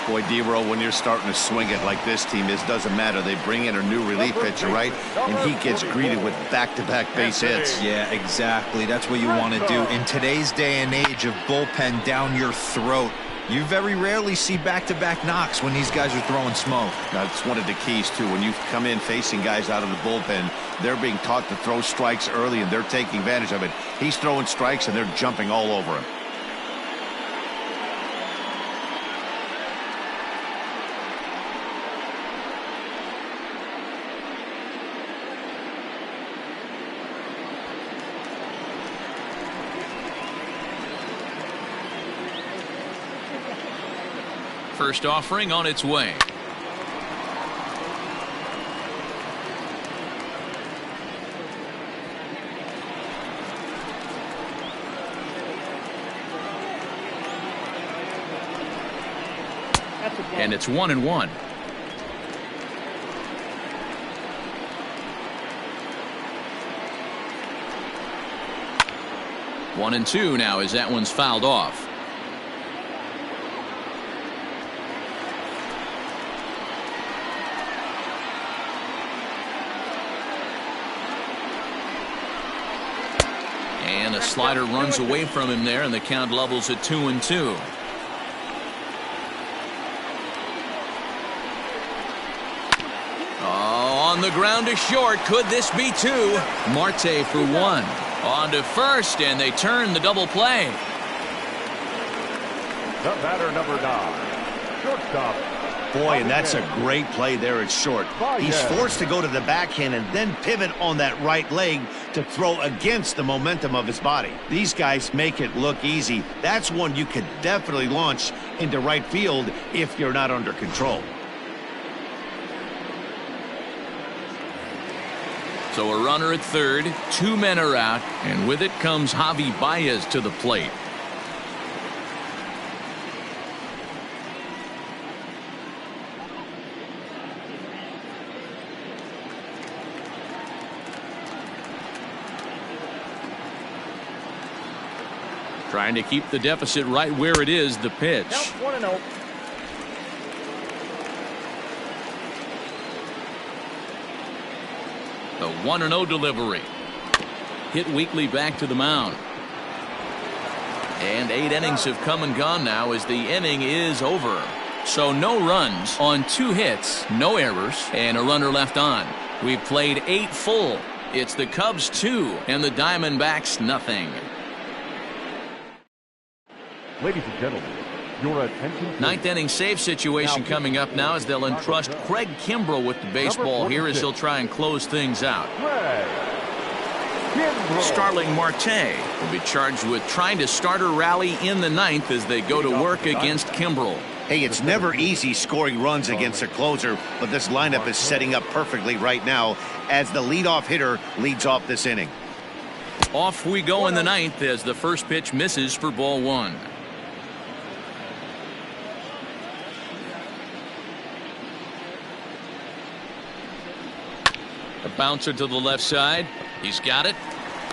Boy, D-Row, when you're starting to swing it like this team is, doesn't matter. They bring in a new relief pitcher, right? And he gets greeted with back-to-back base hits. Yeah, exactly. That's what you want to do. In today's day and age of bullpen down your throat, you very rarely see back-to-back knocks when these guys are throwing smoke. That's one of the keys, too. When you come in facing guys out of the bullpen, they're being taught to throw strikes early, and they're taking advantage of it. He's throwing strikes, and they're jumping all over him. First offering on its way. And it's 1-1. One and two now as that one's fouled off. And a slider runs away from him there, and the count levels at 2-2. On the ground to short. Could this be two? Marte for one. On to first, and they turn the double play. The batter, number 9, shortstop. Boy, and that's a great play there at short. He's forced to go to the backhand and then pivot on that right leg to throw against the momentum of his body. These guys make it look easy. That's one you could definitely launch into right field if you're not under control. So a runner at third, 2 men are out, and with it comes Javi Baez to the plate. Trying to keep the deficit right where it is. The pitch. 1-0. The 1-0 delivery. Hit weakly back to the mound. And 8 innings have come and gone now as the inning is over. So no runs on 2 hits, no errors, and a runner left on. We've played 8 full. It's the Cubs 2 and the Diamondbacks nothing. Ladies and gentlemen, your attention. 9th inning save situation coming up now as they'll entrust Craig Kimbrell with the baseball here as he'll try and close things out. Starling Marte will be charged with trying to start a rally in the 9th as they go to work against Kimbrell. Hey, it's never easy scoring runs against a closer, but this lineup is setting up perfectly right now as the leadoff hitter leads off this inning. Off we go in the 9th as the first pitch misses for ball 1. A bouncer to the left side. He's got it.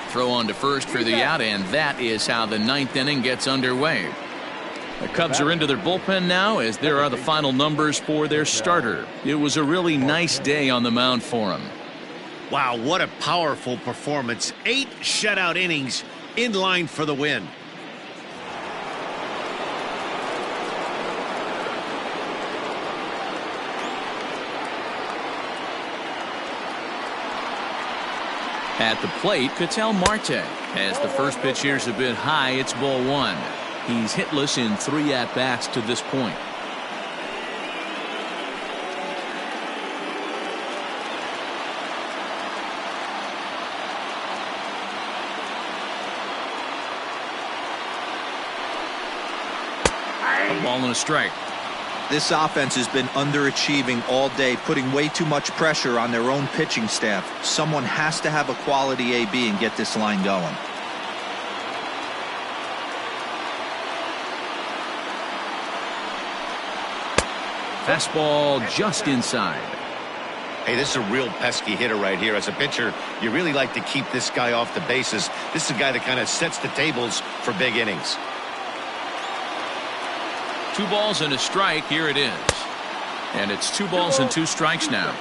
Throw on to first for the out, and that is how the ninth inning gets underway. The Cubs are into their bullpen now, as there are the final numbers for their starter. It was a really nice day on the mound for him. Wow, what a powerful performance. 8 shutout innings, in line for the win. At the plate, Ketel Marte. As the first pitch here's a bit high, it's ball 1. He's hitless in 3 at-bats to this point. A ball and a strike. This offense has been underachieving all day, putting way too much pressure on their own pitching staff. Someone has to have a quality AB and get this line going. Fastball just inside. Hey, this is a real pesky hitter right here. As a pitcher, you really like to keep this guy off the bases. This is a guy that kind of sets the tables for big innings. 2 balls and a strike. Here it is. And it's 2 balls and 2 strikes now.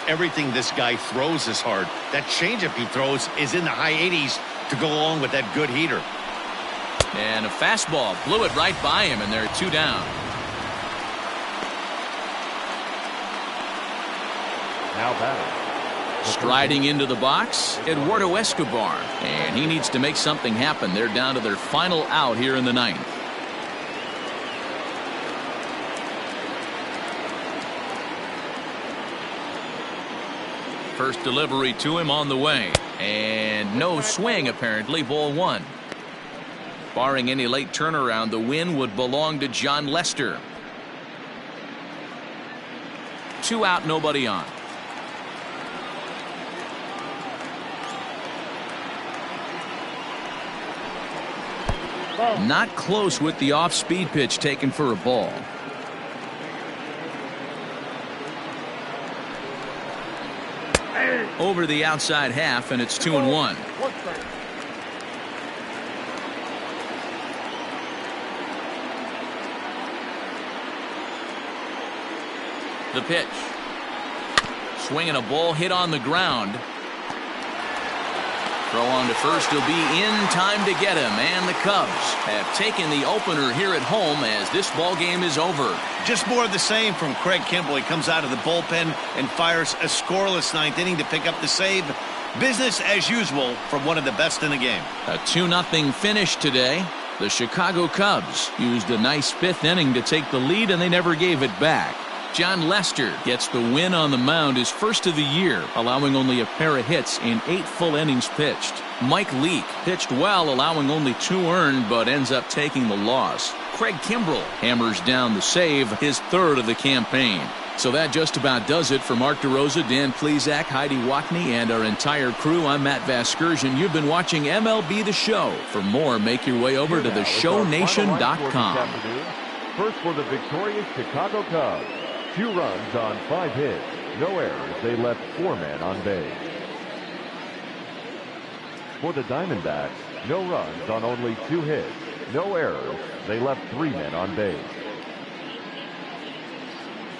Everything this guy throws is hard. That changeup he throws is in the high 80s to go along with that good heater. And a fastball blew it right by him, and they're 2 down. Now batting. Striding into the box, Eduardo Escobar. And he needs to make something happen. They're down to their final out here in the 9th. First delivery to him on the way. And no swing, apparently. Ball 1. Barring any late turnaround, the win would belong to John Lester. 2 out, nobody on. Not close with the off-speed pitch taken for a ball. Over the outside half, and it's 2-1. The pitch. Swinging a ball hit on the ground. Throw on to first. He'll be in time to get him, and the Cubs have taken the opener here at home as this ball game is over. Just more of the same from Craig Kimbrell. He comes out of the bullpen and fires a scoreless 9th inning to pick up the save. Business as usual from one of the best in the game. A 2-0 finish today. The Chicago Cubs used a nice 5th inning to take the lead, and they never gave it back. John Lester gets the win on the mound, his first of the year, allowing only a pair of hits in 8 full innings pitched. Mike Leake pitched well, allowing only 2 earned, but ends up taking the loss. Craig Kimbrell hammers down the save, his 3rd of the campaign. So that just about does it for Mark DeRosa, Dan Plesac, Heidi Watney, and our entire crew. I'm Matt Vasgersian. You've been watching MLB The Show. For more, make your way over to theshownation.com. First for the victorious Chicago Cubs. 2 runs on 5 hits. No errors. They left 4 men on base. For the Diamondbacks, no runs on only 2 hits. No errors. They left 3 men on base.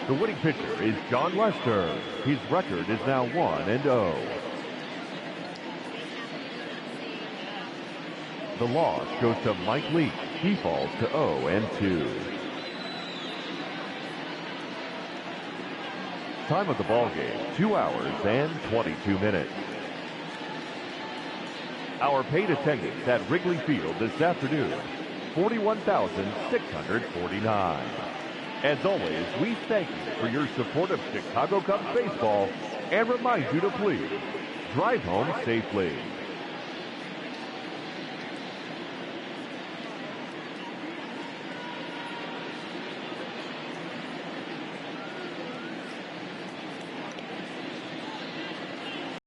The winning pitcher is John Lester. His record is now 1-0. The loss goes to Mike Leake. He falls to 0-2. Time of the ball game, 2 hours and 22 minutes. Our paid attendance at Wrigley Field this afternoon, 41,649. As always, we thank you for your support of Chicago Cubs baseball and remind you to please drive home safely.